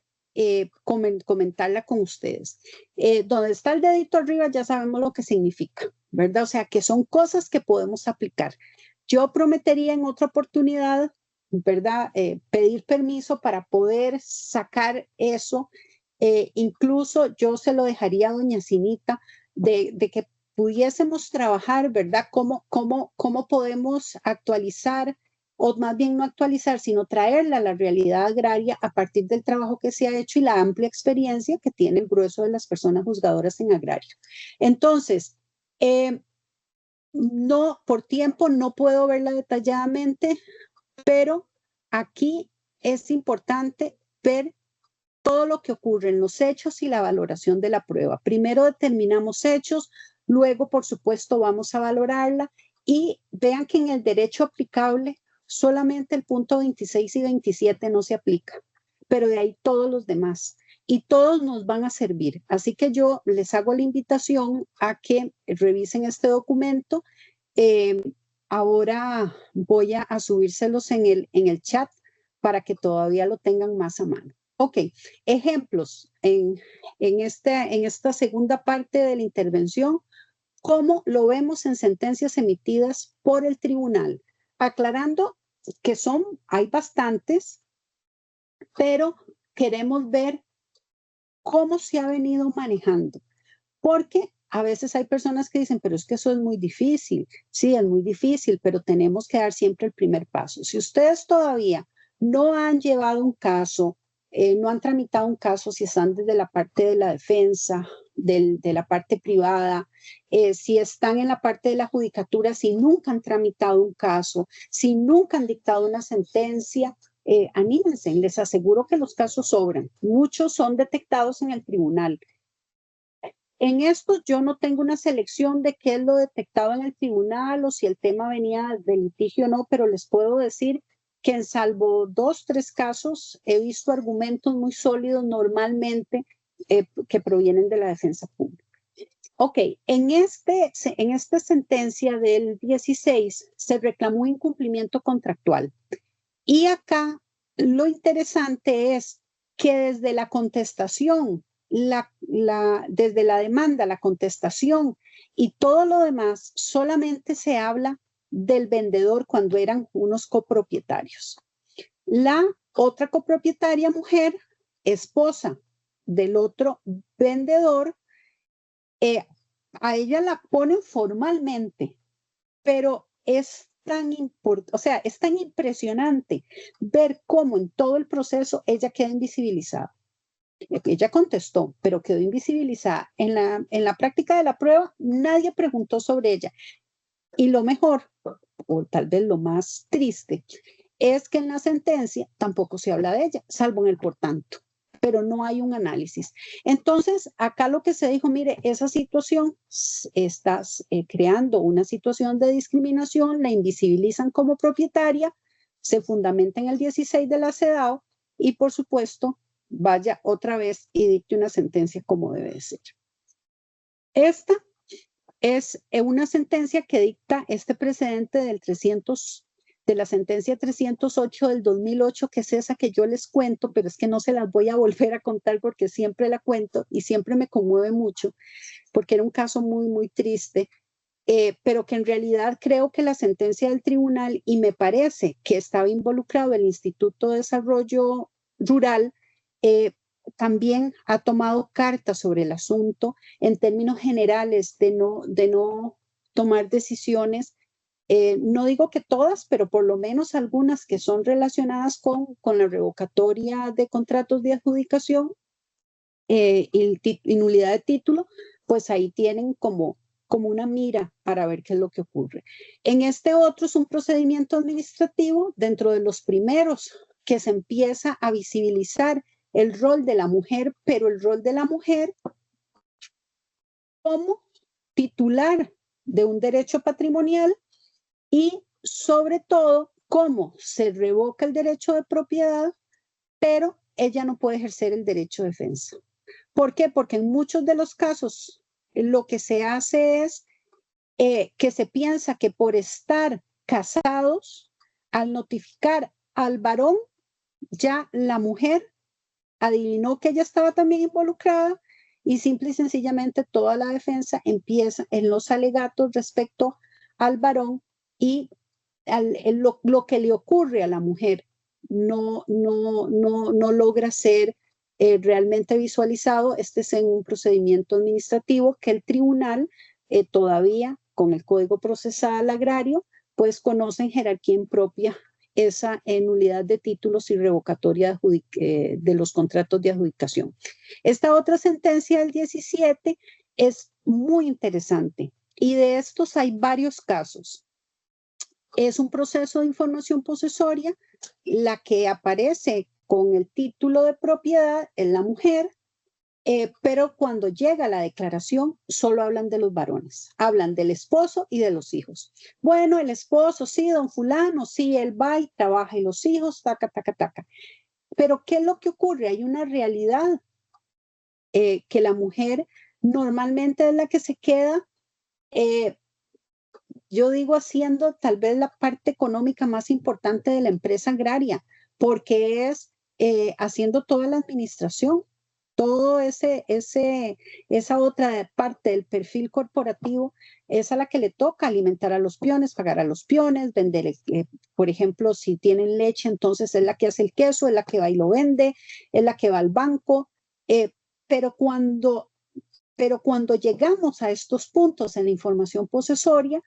comentarla con ustedes. Donde está el dedito arriba ya sabemos lo que significa, ¿verdad? O sea, que son cosas que podemos aplicar. Yo prometería en otra oportunidad, ¿verdad? Pedir permiso para poder sacar eso. Incluso yo se lo dejaría a doña Cinita de que pudiésemos trabajar, ¿verdad? ¿Cómo podemos actualizar, o más bien no actualizar, sino traerla a la realidad agraria a partir del trabajo que se ha hecho y la amplia experiencia que tiene el grueso de las personas juzgadoras en agrario? Entonces, no, por tiempo no puedo verla detalladamente, pero aquí es importante ver todo lo que ocurre en los hechos y la valoración de la prueba. Primero determinamos hechos, luego, por supuesto, vamos a valorarla, y vean que en el derecho aplicable solamente el punto 26 y 27 no se aplica, pero de ahí todos los demás, y todos nos van a servir. Así que yo les hago la invitación a que revisen este documento. Ahora voy a subírselos en el chat para que todavía lo tengan más a mano. Ok, ejemplos en esta segunda parte de la intervención, cómo lo vemos en sentencias emitidas por el tribunal, aclarando que hay bastantes, pero queremos ver cómo se ha venido manejando, porque a veces hay personas que dicen, pero es que eso es muy difícil. Sí, es muy difícil, pero tenemos que dar siempre el primer paso. Si ustedes todavía no han llevado un caso, no han tramitado un caso, si están desde la parte de la defensa, de la parte privada, si están en la parte de la judicatura, si nunca han tramitado un caso, si nunca han dictado una sentencia, anímense, les aseguro que los casos sobran. Muchos son detectados en el tribunal. En esto yo no tengo una selección de qué es lo detectado en el tribunal o si el tema venía de litigio o no, pero les puedo decir que en salvo 2, 3 casos he visto argumentos muy sólidos normalmente que provienen de la defensa pública. Ok, en esta sentencia del 16 se reclamó incumplimiento contractual. Y acá lo interesante es que desde la contestación, desde la demanda, la contestación y todo lo demás, solamente se habla del vendedor cuando eran unos copropietarios. La otra copropietaria mujer, esposa del otro vendedor, a ella la ponen formalmente, pero es es tan impresionante ver cómo en todo el proceso ella queda invisibilizada. Ella contestó, pero quedó invisibilizada. En la práctica de la prueba, nadie preguntó sobre ella. Y lo mejor, o tal vez lo más triste, es que en la sentencia tampoco se habla de ella, salvo en el por tanto, pero no hay un análisis. Entonces, acá lo que se dijo, mire, esa situación está creando una situación de discriminación, la invisibilizan como propietaria, se fundamenta en el 16 de la CEDAW y, por supuesto, vaya otra vez y dicte una sentencia como debe de ser. Esta es una sentencia que dicta este precedente de la sentencia 308 del 2008, que es esa que yo les cuento, pero es que no se las voy a volver a contar porque siempre la cuento y siempre me conmueve mucho, porque era un caso muy, muy triste, pero que en realidad creo que la sentencia del tribunal, y me parece que estaba involucrado el Instituto de Desarrollo Rural, también ha tomado carta sobre el asunto en términos generales de no tomar decisiones. No digo que todas, pero por lo menos algunas que son relacionadas con la revocatoria de contratos de adjudicación y nulidad de título, pues ahí tienen como una mira para ver qué es lo que ocurre. En este otro es un procedimiento administrativo dentro de los primeros que se empieza a visibilizar el rol de la mujer, pero el rol de la mujer como titular de un derecho patrimonial y sobre todo cómo se revoca el derecho de propiedad, pero ella no puede ejercer el derecho de defensa. ¿Por qué? Porque en muchos de los casos lo que se hace es que se piensa que por estar casados, al notificar al varón, ya la mujer adivinó que ella estaba también involucrada y simple y sencillamente toda la defensa empieza en los alegatos respecto al varón y lo que le ocurre a la mujer no logra ser realmente visualizado. Este es en un procedimiento administrativo que el tribunal todavía con el Código Procesal Agrario pues conoce en jerarquía impropia esa nulidad de títulos y revocatoria de los contratos de adjudicación. Esta otra sentencia del 17 es muy interesante y de estos hay varios casos. Es un proceso de información posesoria, la que aparece con el título de propiedad es la mujer, pero cuando llega la declaración solo hablan de los varones, hablan del esposo y de los hijos. Bueno, el esposo, sí, don fulano, sí, él va y trabaja y los hijos, taca, taca, taca. Pero ¿qué es lo que ocurre? Hay una realidad que la mujer normalmente es la que se queda, yo digo haciendo tal vez la parte económica más importante de la empresa agraria, porque es haciendo toda la administración. Todo esa otra parte del perfil corporativo es a la que le toca alimentar a los peones, pagar a los peones, vender, por ejemplo, si tienen leche, entonces es la que hace el queso, es la que va y lo vende, es la que va al banco, pero cuando Pero cuando llegamos a estos puntos en la información posesoria,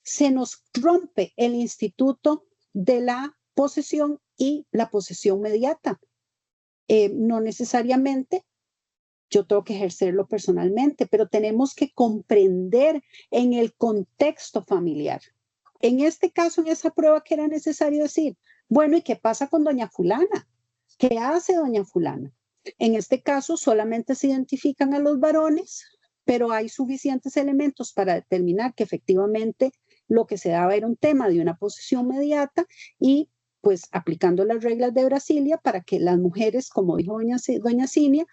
se nos rompe el instituto de la posesión y la posesión mediata. No necesariamente yo tengo que ejercerlo personalmente, pero tenemos que comprender en el contexto familiar. En este caso, en esa prueba, que era necesario decir, bueno, ¿y qué pasa con doña fulana? ¿Qué hace doña fulana? En este caso, solamente se identifican a los varones, pero hay suficientes elementos para determinar que efectivamente lo que se daba era un tema de una posesión mediata y pues aplicando las reglas de Brasilia para que las mujeres, como dijo doña Cinia,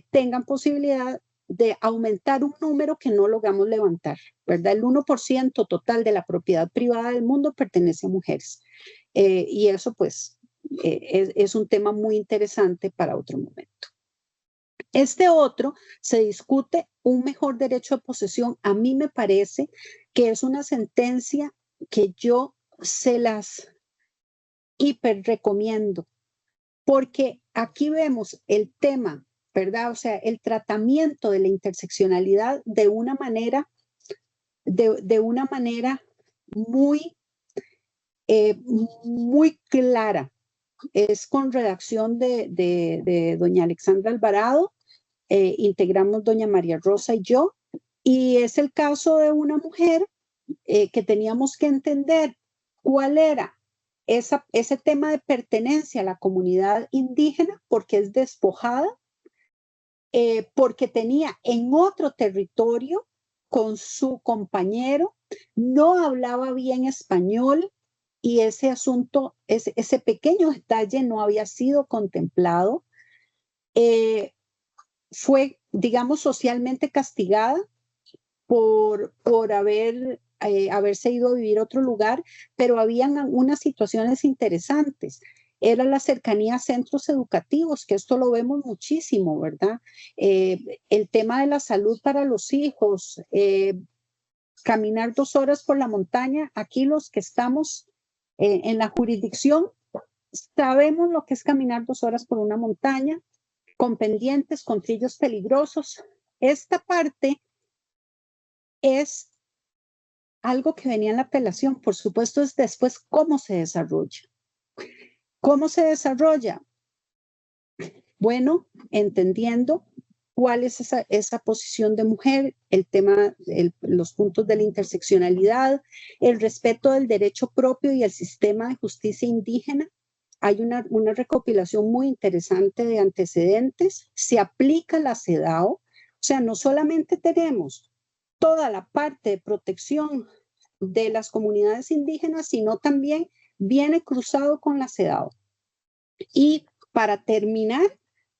tengan posibilidad de aumentar un número que no logramos levantar, ¿verdad? El 1% total de la propiedad privada del mundo pertenece a mujeres. Y eso pues es un tema muy interesante para otro momento. Este otro se discute un mejor derecho de posesión. A mí me parece que es una sentencia que yo se las hiper recomiendo, porque aquí vemos el tema, ¿verdad? O sea, el tratamiento de la interseccionalidad de una manera, muy, muy clara. Es con redacción de doña Alexandra Alvarado, integramos doña María Rosa y yo, y es el caso de una mujer que teníamos que entender cuál era ese tema de pertenencia a la comunidad indígena, porque es despojada, porque tenía en otro territorio con su compañero, no hablaba bien español y ese asunto, ese pequeño detalle no había sido contemplado. Fue, digamos, socialmente castigada por haberse ido a vivir a otro lugar, pero habían unas situaciones interesantes. Era la cercanía a centros educativos, que esto lo vemos muchísimo, ¿verdad? El tema de la salud para los hijos, caminar 2 horas por la montaña. Aquí los que estamos en la jurisdicción sabemos lo que es caminar 2 horas por una montaña, con pendientes, con trillos peligrosos. Esta parte es algo que venía en la apelación, por supuesto, es después cómo se desarrolla. ¿Cómo se desarrolla? Bueno, entendiendo cuál es esa posición de mujer, el tema, los puntos de la interseccionalidad, el respeto del derecho propio y el sistema de justicia indígena. Hay una recopilación muy interesante de antecedentes. Se aplica la CEDAW, o sea, no solamente tenemos toda la parte de protección de las comunidades indígenas, sino también viene cruzado con la CEDAW. Y para terminar,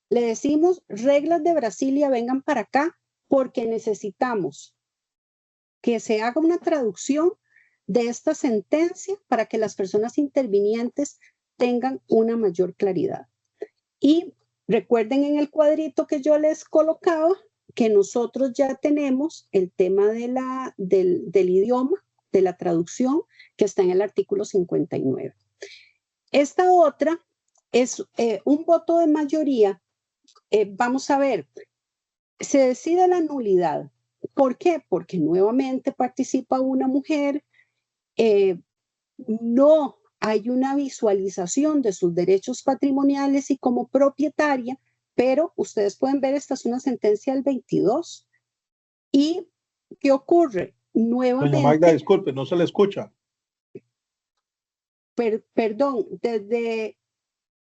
le decimos, reglas de Brasilia, vengan para acá, porque necesitamos que se haga una traducción de esta sentencia para que las personas intervinientes tengan una mayor claridad. Y recuerden en el cuadrito que yo les colocaba que nosotros ya tenemos el tema del idioma, de la traducción, que está en el artículo 59. Esta otra es un voto de mayoría. Vamos a ver, se decide la nulidad. ¿Por qué? Porque nuevamente participa una mujer, no hay una visualización de sus derechos patrimoniales y como propietaria, pero ustedes pueden ver, esta es una sentencia del 22. ¿Y qué ocurre? Nuevamente. Doña Magda, disculpe, no se le escucha. Perdón, desde...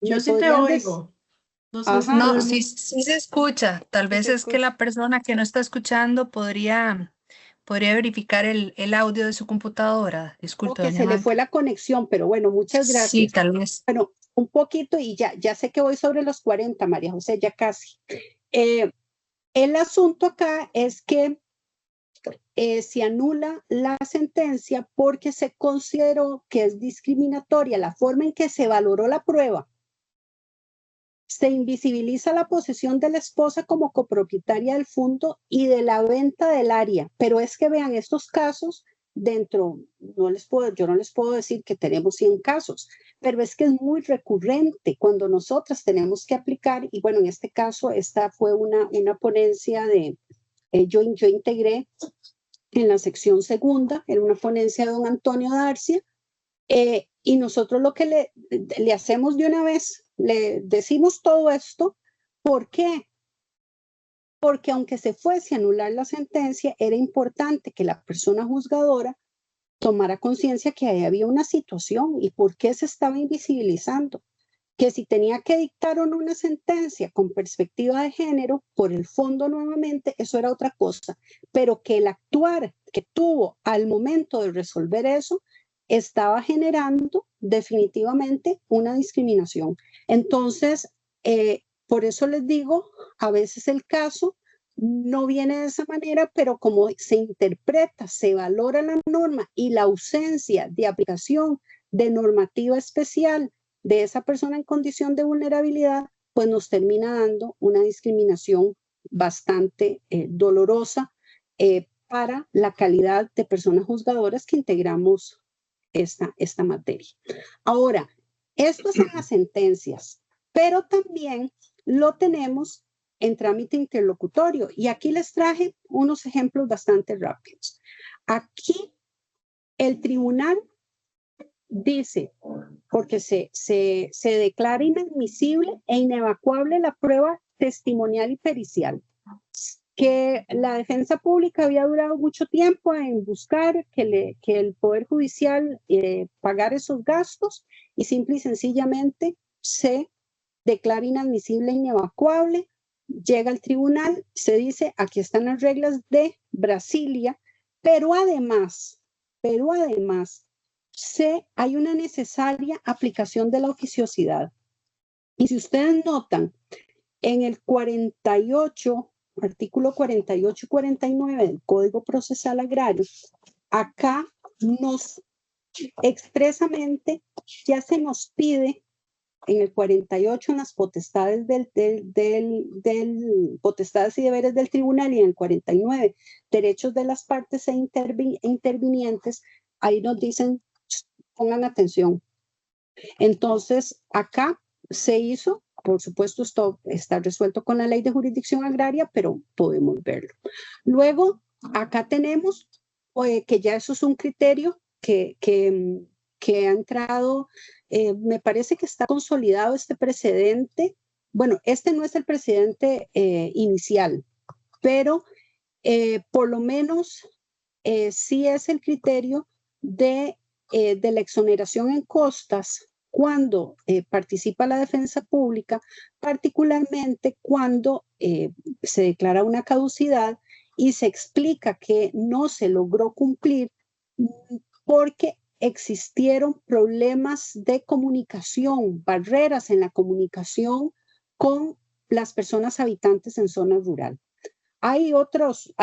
Yo sí te oigo. No, sí se escucha. Tal vez es que la persona que no está escuchando podría verificar el audio de su computadora. Disculpe, que se le fue la conexión, pero bueno, muchas gracias. Sí, tal vez. Bueno, un poquito y ya sé que voy sobre los 40, María José, ya casi. El asunto acá es que se anula la sentencia porque se consideró que es discriminatoria la forma en que se valoró la prueba. Se invisibiliza la posesión de la esposa como copropietaria del fondo y de la venta del área. Pero es que vean estos casos dentro, yo no les puedo decir que tenemos 100 casos, pero es que es muy recurrente cuando nosotras tenemos que aplicar, y bueno, en este caso esta fue una ponencia yo integré en la sección segunda, en una ponencia de don Antonio Darcia, y nosotros lo que le hacemos de una vez, le decimos todo esto. ¿Por qué? Porque aunque se fuese a anular la sentencia, era importante que la persona juzgadora tomara conciencia que ahí había una situación y por qué se estaba invisibilizando. Que si tenía que dictar o no una sentencia con perspectiva de género, por el fondo nuevamente, eso era otra cosa, pero que el actuar que tuvo al momento de resolver eso estaba generando definitivamente una discriminación. Entonces, por eso les digo, a veces el caso no viene de esa manera, pero como se interpreta, se valora la norma y la ausencia de aplicación de normativa especial de esa persona en condición de vulnerabilidad, pues nos termina dando una discriminación bastante dolorosa para la calidad de personas juzgadoras que integramos esta materia. Ahora, esto son las sentencias, pero también lo tenemos en trámite interlocutorio y aquí les traje unos ejemplos bastante rápidos. Aquí el tribunal dice, porque se declara inadmisible e inevacuable la prueba testimonial y pericial, que la defensa pública había durado mucho tiempo en buscar que el Poder Judicial pagara esos gastos y simple y sencillamente se declara inadmisible e inevacuable, llega al tribunal, se dice, aquí están las reglas de Brasilia, pero además, hay una necesaria aplicación de la oficiosidad. Y si ustedes notan, en el 48, artículo 48 y 49 del Código Procesal Agrario, acá nos expresamente ya se nos pide en el 48 en las potestades potestades y deberes del tribunal y en el 49 derechos de las partes e intervinientes, ahí nos dicen, pongan atención. Entonces, acá se hizo, por supuesto, esto está resuelto con la ley de jurisdicción agraria, pero podemos verlo. Luego, acá tenemos que ya eso es un criterio que ha entrado, me parece que está consolidado este precedente. Bueno, este no es el precedente inicial, pero por lo menos sí es el criterio de la exoneración en costas cuando participa la defensa pública, particularmente cuando se declara una caducidad y se explica que no se logró cumplir porque existieron problemas de comunicación, barreras en la comunicación con las personas habitantes en zona rural. Hay otros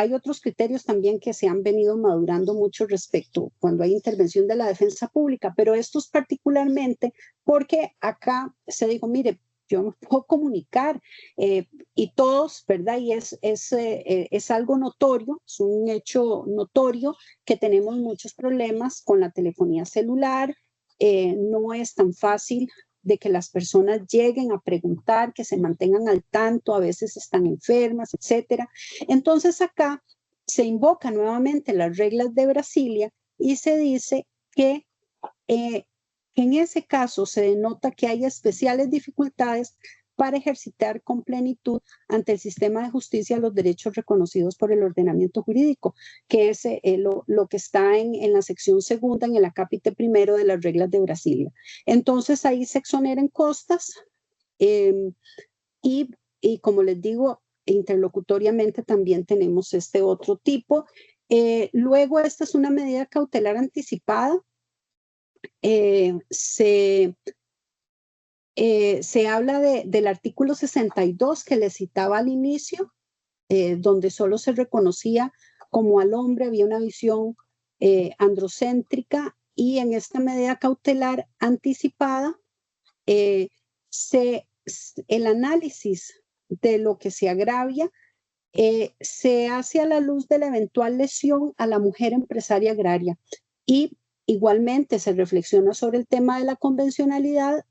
criterios también que se han venido madurando mucho respecto cuando hay intervención de la defensa pública, pero estos particularmente porque acá se dijo, mire, yo no puedo comunicar y todos, ¿verdad? Y es algo notorio, es un hecho notorio que tenemos muchos problemas con la telefonía celular, no es tan fácil de que las personas lleguen a preguntar, que se mantengan al tanto, a veces están enfermas, etcétera. Entonces acá se invoca nuevamente las reglas de Brasilia y se dice que en ese caso se denota que hay especiales dificultades para ejercitar con plenitud ante el sistema de justicia los derechos reconocidos por el ordenamiento jurídico, que es lo que está en la sección segunda, en el acápite primero de las reglas de Brasilia. Entonces ahí se exoneran costas y como les digo, interlocutoriamente también tenemos este otro tipo. Luego esta es una medida cautelar anticipada. Se habla del artículo 62 que les citaba al inicio, donde solo se reconocía como al hombre, había una visión androcéntrica y en esta medida cautelar anticipada el análisis de lo que se agravia se hace a la luz de la eventual lesión a la mujer empresaria agraria y igualmente se reflexiona sobre el tema de la convencionalidad,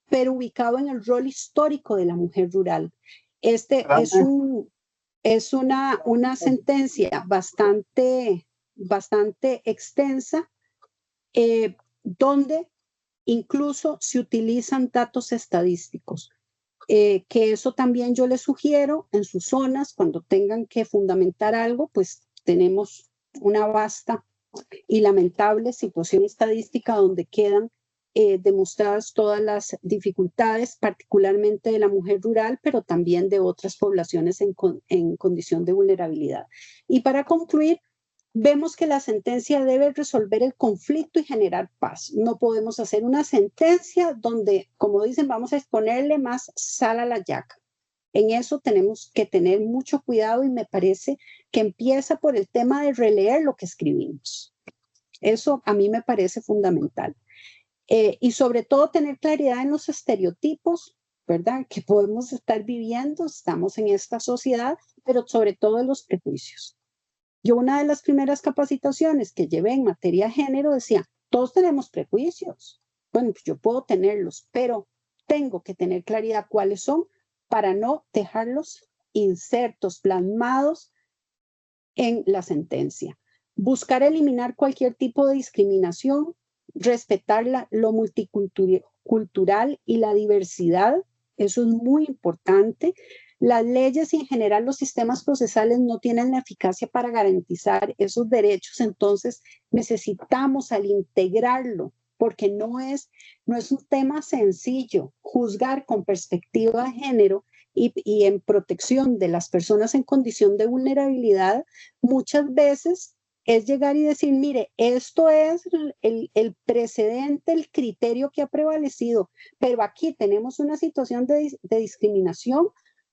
pero ubicado en el rol histórico de la mujer rural. Este es Es una sentencia bastante extensa, donde incluso se utilizan datos estadísticos, que eso también yo les sugiero en sus zonas, cuando tengan que fundamentar algo, pues tenemos una vasta y lamentable situación estadística donde quedan demostradas todas las dificultades, particularmente de la mujer rural, pero también de otras poblaciones en condición de vulnerabilidad. Y para concluir, vemos que la sentencia debe resolver el conflicto y generar paz. No podemos hacer una sentencia donde, como dicen, vamos a exponerle más sal a la llaga. En eso tenemos que tener mucho cuidado y me parece que empieza por el tema de releer lo que escribimos. Eso a mí me parece fundamental. Y sobre todo tener claridad en los estereotipos, ¿verdad? Que podemos estar viviendo, estamos en esta sociedad, pero sobre todo en los prejuicios. Yo una de las primeras capacitaciones que llevé en materia de género decía, todos tenemos prejuicios. Bueno, pues yo puedo tenerlos, pero tengo que tener claridad cuáles son para no dejarlos insertos, plasmados en la sentencia. Buscar eliminar cualquier tipo de discriminación, respetar lo multicultural y la diversidad, eso es muy importante. Las leyes y en general los sistemas procesales no tienen la eficacia para garantizar esos derechos, entonces necesitamos al integrarlo, porque no es un tema sencillo, juzgar con perspectiva de género y en protección de las personas en condición de vulnerabilidad, muchas veces es llegar y decir, mire, esto es el precedente, el criterio que ha prevalecido, pero aquí tenemos una situación de discriminación,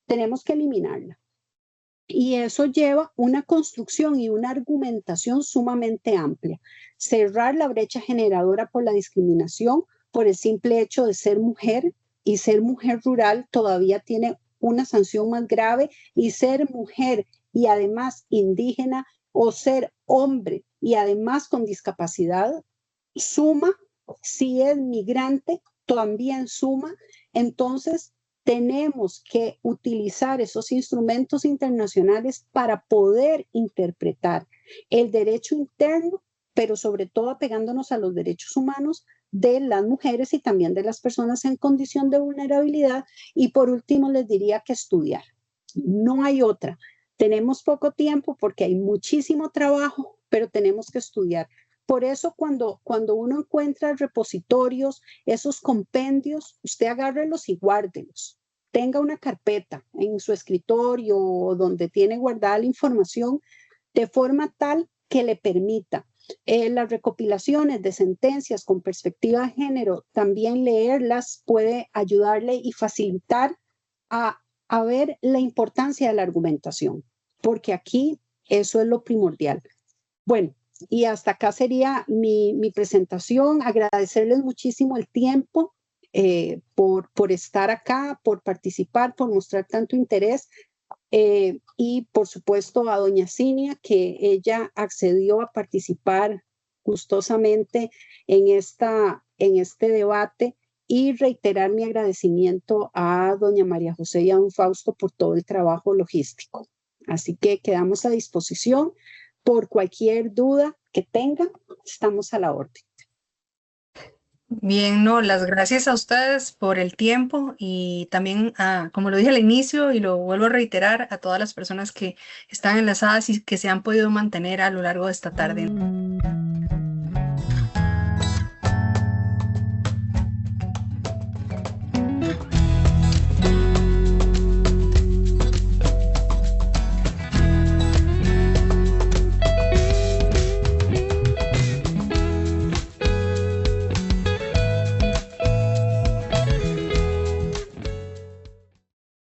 tenemos que eliminarla. Y eso lleva una construcción y una argumentación sumamente amplia. Cerrar la brecha generadora por la discriminación, por el simple hecho de ser mujer, y ser mujer rural todavía tiene una sanción más grave, y ser mujer y además indígena, o ser hombre y además con discapacidad, suma. Si es migrante, también suma. Entonces, tenemos que utilizar esos instrumentos internacionales para poder interpretar el derecho interno, pero sobre todo apegándonos a los derechos humanos de las mujeres y también de las personas en condición de vulnerabilidad. Y por último, les diría que estudiar. No hay otra. Tenemos poco tiempo porque hay muchísimo trabajo, pero tenemos que estudiar. Por eso cuando uno encuentra repositorios, esos compendios, usted agárrelos y guárdelos. Tenga una carpeta en su escritorio o donde tiene guardada la información, de forma tal que le permita las recopilaciones de sentencias con perspectiva de género, también leerlas puede ayudarle y facilitar a ver la importancia de la argumentación, porque aquí eso es lo primordial. Bueno, y hasta acá sería mi presentación. Agradecerles muchísimo el tiempo por estar acá, por participar, por mostrar tanto interés. Y por supuesto a doña Cinia, que ella accedió a participar gustosamente en este debate, y reiterar mi agradecimiento a doña María José y a don Fausto por todo el trabajo logístico. Así que quedamos a disposición por cualquier duda que tengan, estamos a la orden. Bien, no, las gracias a ustedes por el tiempo y también, como lo dije al inicio y lo vuelvo a reiterar, a todas las personas que están enlazadas y que se han podido mantener a lo largo de esta tarde.